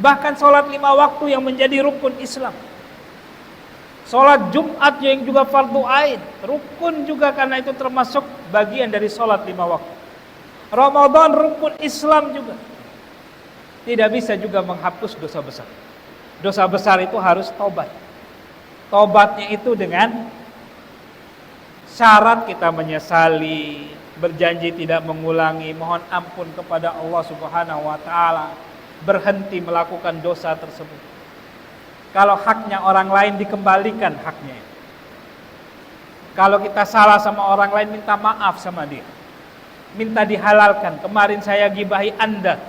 Bahkan sholat 5 waktu yang menjadi rukun Islam. Sholat Jumat yang juga fardu ain, rukun juga karena itu termasuk bagian dari sholat 5 waktu. Ramadan rukun Islam juga. Tidak bisa juga menghapus dosa besar. Dosa besar itu harus taubat. Taubatnya itu dengan syarat kita menyesali, berjanji tidak mengulangi, mohon ampun kepada Allah Subhanahu wa taala, berhenti melakukan dosa tersebut. Kalau haknya orang lain, dikembalikan haknya. Kalau kita salah sama orang lain, minta maaf sama dia, minta dihalalkan. Kemarin saya gibahi Anda,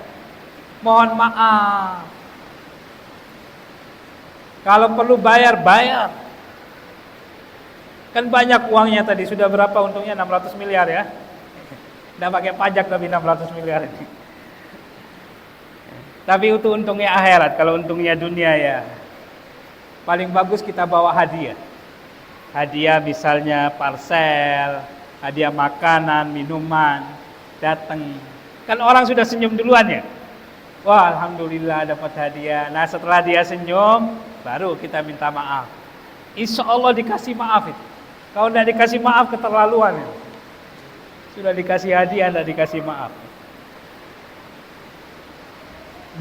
mohon maaf. Kalau perlu bayar. Kan banyak uangnya tadi, sudah berapa untungnya? 600 miliar ya. Nggak pakai pajak tapi 600 miliar ini. Tapi itu untungnya akhirat. Kalau untungnya dunia ya, paling bagus kita bawa hadiah. Hadiah misalnya parcel, hadiah makanan, minuman, datang. Kan orang sudah senyum duluan ya. Wah, alhamdulillah dapat hadiah. Nah, setelah dia senyum, baru kita minta maaf. Insya Allah dikasih maaf itu. Kalau tidak dikasih maaf, keterlaluan itu. Sudah dikasih hadiah, tidak dikasih maaf.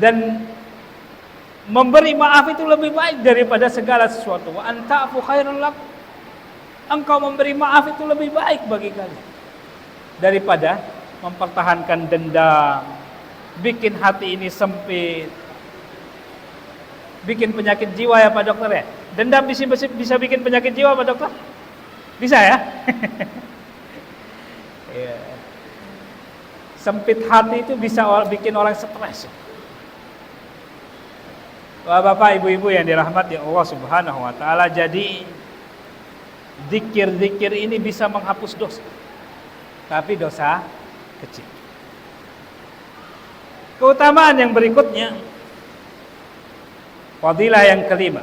Dan memberi maaf itu lebih baik daripada segala sesuatu. Wa anta'fu khairul lakum. Engkau memberi maaf itu lebih baik bagi kalian daripada mempertahankan dendam, bikin hati ini sempit, bikin penyakit jiwa ya Pak Dokter ya. Dendam bisa bikin penyakit jiwa Pak Dokter? Bisa ya? Ya. Sempit hati itu bisa bikin orang stres. Bapak, ibu-ibu yang dirahmati Allah Subhanahu wa taala, jadi zikir-zikir ini bisa menghapus dosa. Tapi dosa kecil. Keutamaan yang berikutnya, fadilah yang kelima.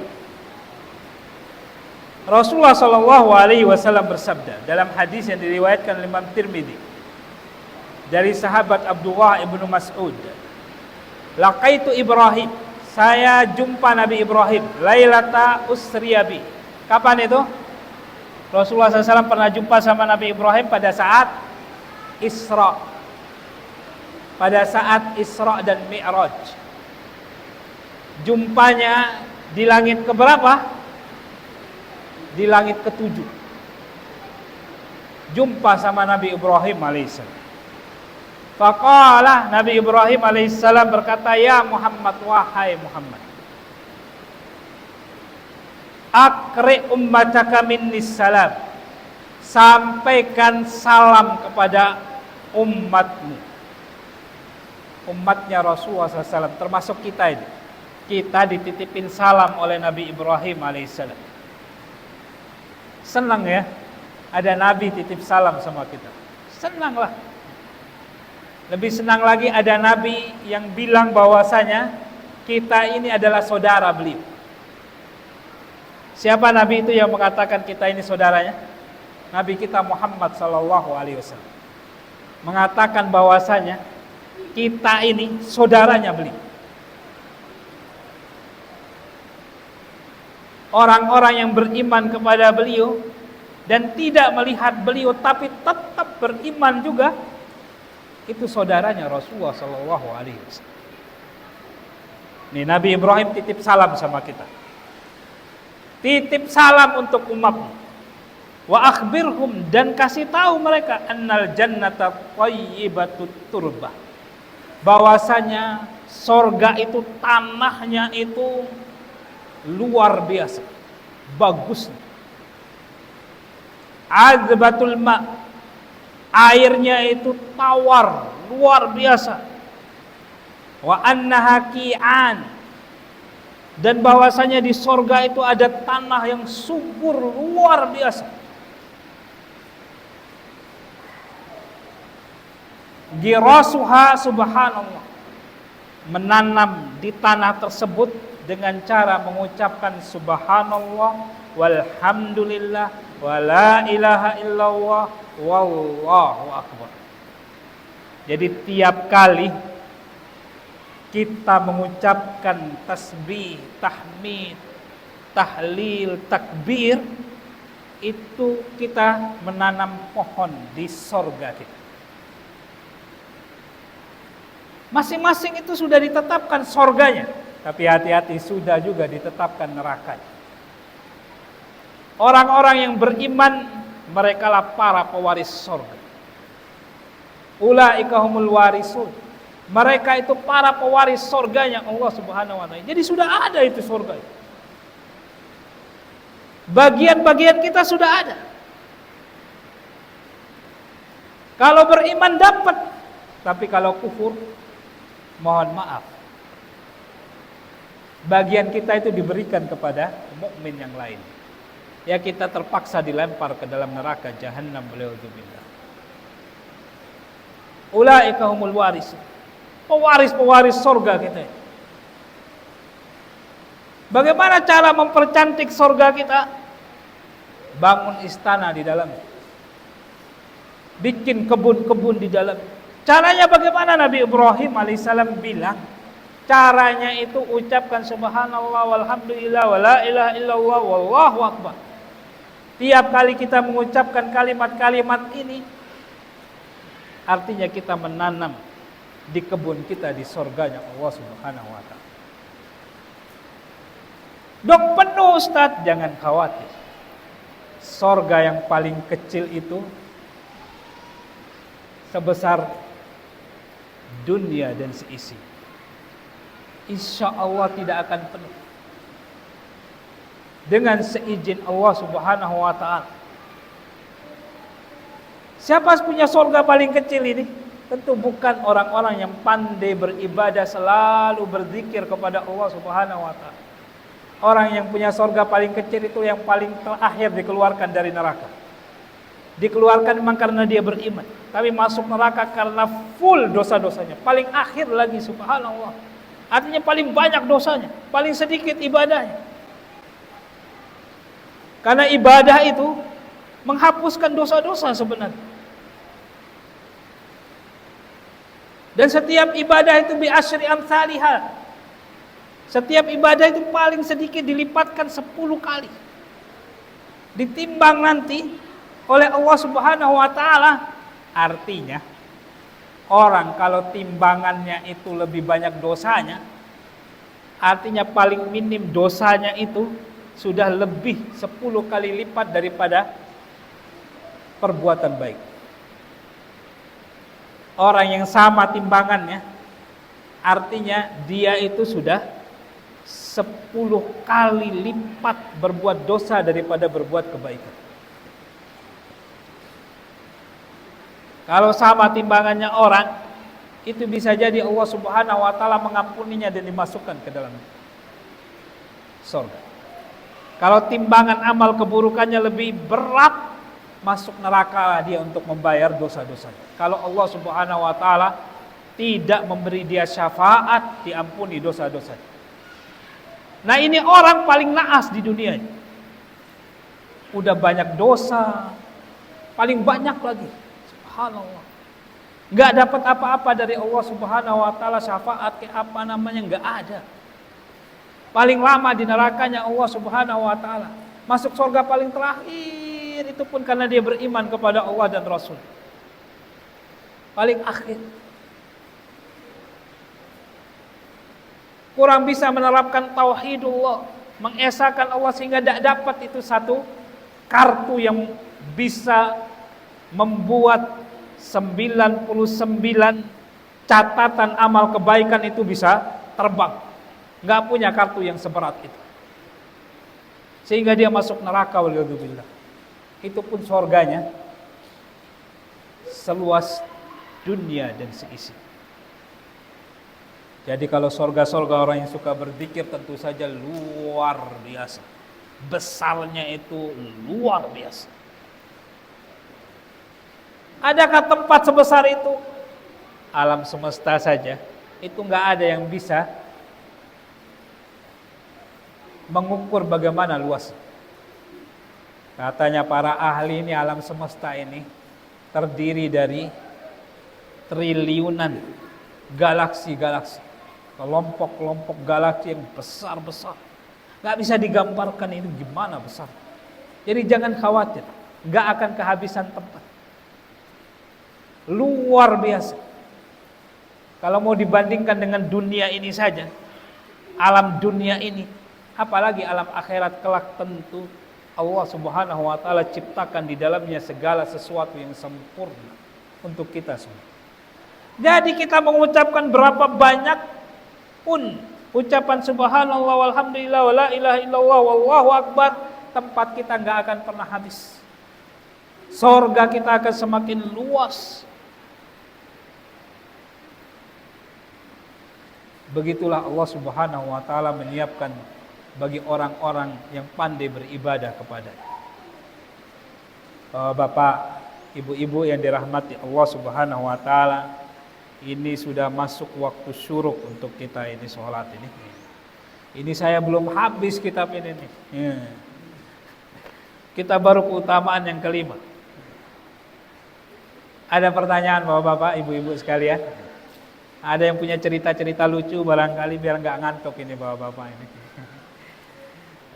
Rasulullah SAW bersabda dalam hadis yang diriwayatkan oleh Imam Tirmidzi dari sahabat Abdullah ibnu Mas'ud, laqaitu Ibrahim, saya jumpa Nabi Ibrahim lailata usriyabi. Kapan itu? Rasulullah SAW pernah jumpa sama Nabi Ibrahim pada saat Isra, pada saat Isra dan Mi'raj. Jumpanya di langit keberapa? Di langit ke-7. Jumpa sama Nabi Ibrahim alaihissalam. Faqala, Nabi Ibrahim alaihissalam berkata, ya Muhammad, wahai Muhammad, akri ummataka minnis salam, sampaikan salam kepada umatmu. Umatnya Rasulullah SAW, termasuk kita ini. Kita dititipin salam oleh Nabi Ibrahim alaihissalam. Senang ya, ada Nabi titip salam sama kita. Senanglah. Lebih senang lagi ada Nabi yang bilang bahwasanya kita ini adalah saudara beliau. Siapa Nabi itu yang mengatakan kita ini saudaranya? Nabi kita Muhammad sallallahu alaihi wasallam mengatakan bahwasanya kita ini saudaranya beliau. Orang-orang yang beriman kepada beliau dan tidak melihat beliau tapi tetap beriman juga, itu saudaranya Rasulullah sallallahu alaihi wasallam. Nih Nabi Ibrahim titip salam sama kita. Titip salam untuk umatnya. Wa akhbirhum, dan kasih tahu mereka, annal jannata thayyibatut turbah, bahwasanya sorga itu tanahnya itu luar biasa bagusnya. Azbatul ma, airnya itu tawar luar biasa. Wa annaha qi'an, dan bahwasanya di sorga itu ada tanah yang subur luar biasa. Girasuha, subhanallah, menanam di tanah tersebut dengan cara mengucapkan subhanallah walhamdulillah wa la ilaha illallah wallahu akbar. Jadi tiap kali kita mengucapkan tasbih, tahmid, tahlil, takbir, itu kita menanam pohon di sorga kita. Masing-masing itu sudah ditetapkan sorganya, tapi hati-hati, sudah juga ditetapkan nerakanya. Orang-orang yang beriman, merekalah para pewaris sorga. Ulaika humul warisun, mereka itu para pewaris sorganya Allah subhanahu wa ta'ala. Jadi sudah ada itu sorga. Bagian-bagian kita sudah ada. Kalau beriman dapat, tapi kalau kufur, mohon maaf, bagian kita itu diberikan kepada mukmin yang lain. Ya, kita terpaksa dilempar ke dalam neraka jahannam, waliyadzubillah. Ulaika humul warisun, pewaris-pewaris surga kita. Bagaimana cara mempercantik surga kita? Bangun istana di dalam, bikin kebun-kebun di dalam. Caranya bagaimana? Nabi Ibrahim alaihissalam bilang, caranya itu ucapkan subhanallah walhamdulillah wa la ilaha illallah wallahu akbar. Tiap kali kita mengucapkan kalimat-kalimat ini, artinya kita menanam di kebun kita di surganya Allah subhanahu wa ta'ala. Dok penuh Ustaz, jangan khawatir. Surga yang paling kecil itu sebesar dunia dan seisi. Insya Allah tidak akan penuh. Dengan seizin Allah subhanahu wa ta'ala. Siapa punya surga paling kecil ini? Tentu bukan orang-orang yang pandai beribadah, selalu berzikir kepada Allah subhanahu wa ta'ala. Orang yang punya surga paling kecil itu yang paling terakhir dikeluarkan dari neraka. Dikeluarkan memang karena dia beriman, tapi masuk neraka karena full dosa-dosanya. Paling akhir lagi, subhanallah. Artinya paling banyak dosanya, paling sedikit ibadahnya. Karena ibadah itu menghapuskan dosa-dosa sebenarnya. Dan setiap ibadah itu bi asyri amsalihah. Setiap ibadah itu paling sedikit dilipatkan 10 kali. Ditimbang nanti oleh Allah subhanahu wa ta'ala. Artinya orang kalau timbangannya itu lebih banyak dosanya, artinya paling minim dosanya itu sudah lebih 10 kali lipat daripada perbuatan baik. Orang yang sama timbangannya, artinya dia itu sudah 10 kali lipat berbuat dosa daripada berbuat kebaikan. Kalau sama timbangannya orang, itu bisa jadi Allah subhanahu wa ta'ala mengampuninya dan dimasukkan ke dalam surga. Kalau timbangan amal keburukannya lebih berat, masuk neraka dia untuk membayar dosa-dosanya. Kalau Allah subhanahu wa ta'ala tidak memberi dia syafaat, diampuni dosa-dosanya. Nah, ini orang paling naas di dunia ini. Udah banyak dosa, paling banyak lagi. Subhanallah. Nggak dapat apa-apa dari Allah Subhanahu wa taala, syafaat kayak apa namanya, nggak ada. Paling lama di nerakanya Allah Subhanahu wa taala. Masuk surga paling terakhir itu pun karena dia beriman kepada Allah dan Rasul. Paling akhir. Kurang bisa menerapkan tauhidullah, mengesahkan Allah sehingga tidak dapat itu satu kartu yang bisa membuat 99 catatan amal kebaikan itu bisa terbang. Nggak punya kartu yang seberat itu. Sehingga dia masuk neraka, waliyadzubillah. Itu pun surganya seluas dunia dan seisi. Jadi kalau surga-surga orang yang suka berzikir tentu saja luar biasa. Besarnya itu luar biasa. Adakah tempat sebesar itu? Alam semesta saja itu nggak ada yang bisa mengukur bagaimana luas. Katanya para ahli ini, alam semesta ini terdiri dari triliunan galaksi-galaksi, kelompok-kelompok galaksi yang besar-besar. Nggak bisa digambarkan itu gimana besar. Jadi jangan khawatir, nggak akan kehabisan tempat. Luar biasa. Kalau mau dibandingkan dengan dunia ini saja, alam dunia ini, apalagi alam akhirat kelak, tentu Allah Subhanahu wa taala ciptakan di dalamnya segala sesuatu yang sempurna untuk kita semua. Jadi kita mengucapkan berapa banyak pun ucapan subhanallah walhamdulillah wala ilaha illallah wallahu akbar, tempat kita nggak akan pernah habis. Surga kita akan semakin luas. Begitulah Allah Subhanahu wa taala menyiapkan bagi orang-orang yang pandai beribadah kepada-Nya. Bapak, ibu-ibu yang dirahmati Allah Subhanahu wa taala, ini sudah masuk waktu syuruk untuk kita ini sholat ini. Ini saya belum habis kitab ini nih. Kita baru keutamaan yang kelima. Ada pertanyaan Bapak-bapak, ibu-ibu sekalian? Ada yang punya cerita-cerita lucu barangkali biar nggak ngantuk ini Bapak-bapak ini.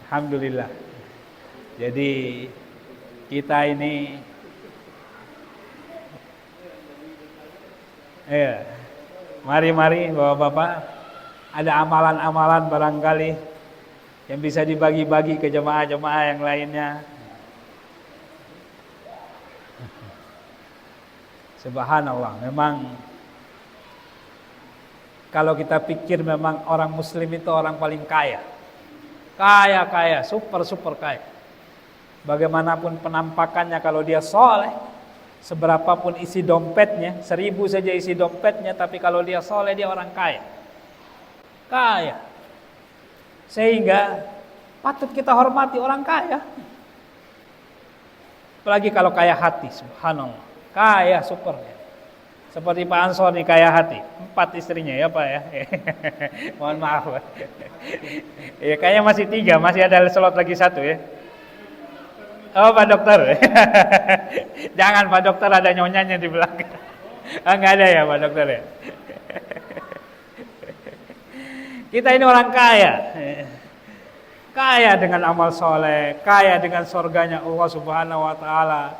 Alhamdulillah. Jadi kita ini mari Bapak-bapak, ada amalan-amalan barangkali yang bisa dibagi-bagi ke jemaah-jemaah yang lainnya. Subhanallah, memang kalau kita pikir memang orang muslim itu orang paling kaya. Kaya, super kaya. Bagaimanapun penampakannya kalau dia soleh, seberapapun isi dompetnya, 1000 saja isi dompetnya, tapi kalau dia soleh dia orang kaya. Kaya. Sehingga patut kita hormati orang kaya. Apalagi kalau kaya hati, subhanallah. Kaya super. Seperti Pak Ansor nih kaya hati, 4 istrinya ya Pak ya. Mohon maaf. Ya kayaknya masih 3, masih ada slot lagi 1 ya. Oh Pak Dokter. Jangan Pak Dokter, ada nyonyanya di belakang. Enggak ada ya Pak Dokter ya. Kita ini orang kaya. Kaya dengan amal soleh, kaya dengan surganya Allah Subhanahu wa taala.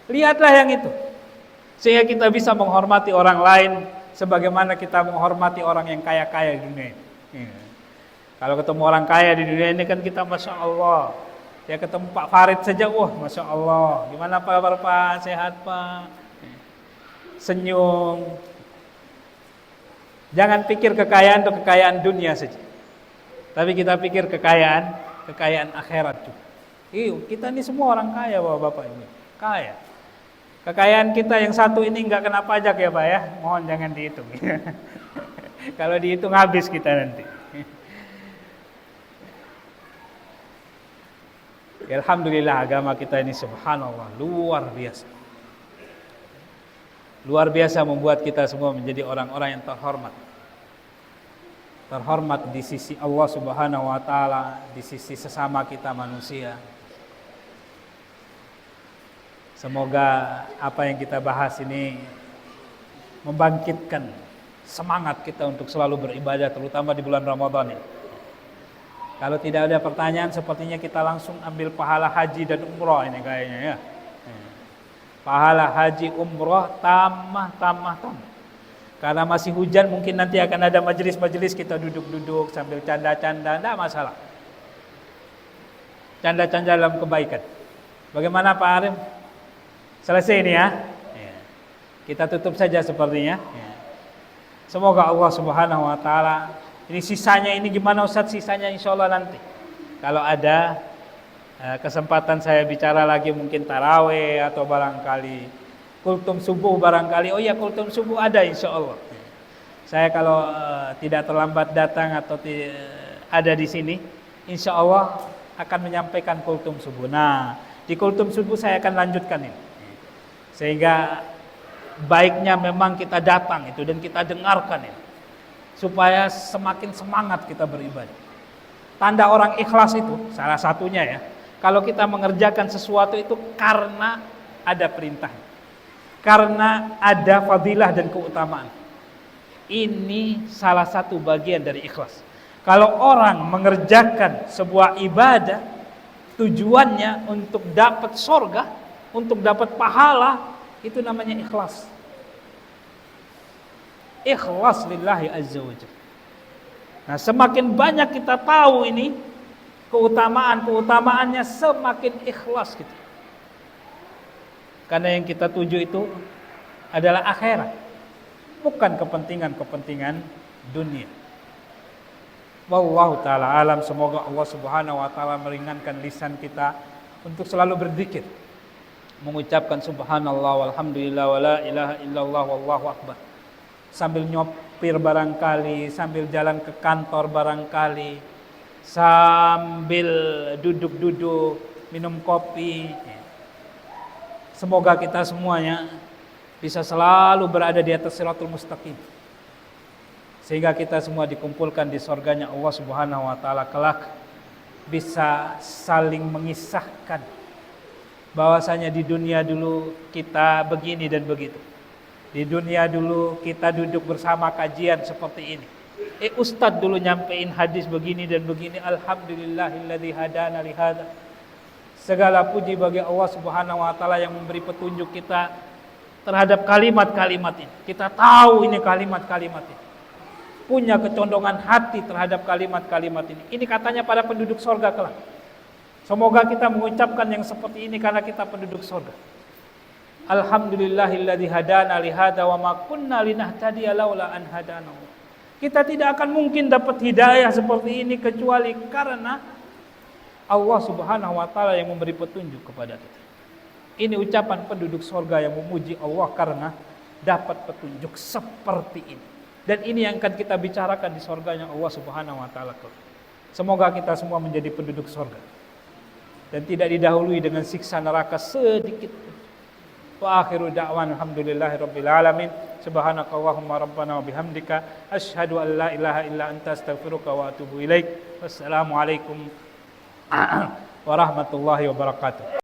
Lihatlah yang itu. Sehingga kita bisa menghormati orang lain sebagaimana kita menghormati orang yang kaya-kaya di dunia ini. Kalau ketemu orang kaya di dunia ini kan kita Masya Allah. Ya ketemu Pak Farid saja, wah Masya Allah. Gimana Pak kabar Pak? Sehat Pak? Senyum. Jangan pikir kekayaan itu kekayaan dunia saja. Tapi kita pikir kekayaan akhirat juga. Kita ini semua orang kaya Bapak-bapak ini. Kaya. Kekayaan kita yang satu ini nggak kena pajak ya Pak ya. Mohon jangan dihitung. Kalau dihitung habis kita nanti. Alhamdulillah agama kita ini subhanallah luar biasa. Luar biasa membuat kita semua menjadi orang-orang yang terhormat. Terhormat di sisi Allah Subhanahu wa taala, di sisi sesama kita manusia. Semoga apa yang kita bahas ini membangkitkan semangat kita untuk selalu beribadah, terutama di bulan Ramadan ini. Kalau tidak ada pertanyaan, sepertinya kita langsung ambil pahala haji dan umroh ini kayaknya ya. Pahala haji umroh tamah. Karena masih hujan, mungkin nanti akan ada majelis-majelis kita duduk-duduk sambil canda-canda, tidak masalah. Canda-canda dalam kebaikan. Bagaimana Pak Arif? Selesai ini ya. Kita tutup saja sepertinya. Semoga Allah Subhanahu wa taala, ini sisanya ini gimana Ustaz? Sisanya insya Allah nanti. Kalau ada kesempatan saya bicara lagi, mungkin taraweh atau barangkali kultum subuh barangkali. Oh ya, kultum subuh ada insya Allah. Saya kalau tidak terlambat datang atau ada di sini, insya Allah akan menyampaikan kultum subuh. Nah, di kultum subuh saya akan lanjutkan ini. Sehingga baiknya memang kita datang itu dan kita dengarkan ini, supaya semakin semangat kita beribadah. Tanda orang ikhlas itu salah satunya ya, kalau kita mengerjakan sesuatu itu karena ada perintah, karena ada fadilah dan keutamaan. Ini salah satu bagian dari ikhlas. Kalau orang mengerjakan sebuah ibadah tujuannya untuk dapat surga, untuk dapat pahala, itu namanya ikhlas. Ikhlas lillahi azza wa jalla. Nah, semakin banyak kita tahu ini keutamaannya, semakin ikhlas kita. Karena yang kita tuju itu adalah akhirat, bukan kepentingan dunia. Wallahu taala alam. Semoga Allah Subhanahu wa taala meringankan lisan kita untuk selalu berzikir, mengucapkan subhanallah walhamdulillah wala ilaha illallah wallahu akbar, sambil nyopir barangkali, sambil jalan ke kantor barangkali, sambil duduk-duduk minum kopi. Semoga kita semuanya bisa selalu berada di atas siratul mustaqim, sehingga kita semua dikumpulkan di surganya Allah Subhanahu wa taala kelak, bisa saling mengisahkan bahwasanya di dunia dulu kita begini dan begitu. Di dunia dulu kita duduk bersama kajian seperti ini. Ustadz dulu nyampein hadis begini dan begini. Alhamdulillahilladzi hadana li hadza. Segala puji bagi Allah Subhanahu wa taala yang memberi petunjuk kita terhadap kalimat-kalimat ini. Kita tahu ini kalimat-kalimat ini. Punya kecondongan hati terhadap kalimat-kalimat ini. Ini katanya para penduduk surga kelak. Semoga kita mengucapkan yang seperti ini karena kita penduduk surga. Alhamdulillahilladzi hadana li hadza wa ma kunna linahtadiya laula an hadana. Kita tidak akan mungkin dapat hidayah seperti ini kecuali karena Allah Subhanahu wa taala yang memberi petunjuk kepada kita. Ini ucapan penduduk surga yang memuji Allah karena dapat petunjuk seperti ini. Dan ini yang akan kita bicarakan di surganya Allah Subhanahu wa taala. Semoga kita semua menjadi penduduk surga dan tidak didahului dengan siksa neraka sedikit pun. Wa akhiru da'wan alhamdulillahirabbil alamin. Subhanakallahumma rabbana wa bihamdika asyhadu an la ilaha illa anta astaghfiruka wa atubu ilaik. Wassalamualaikum warahmatullahi wabarakatuh.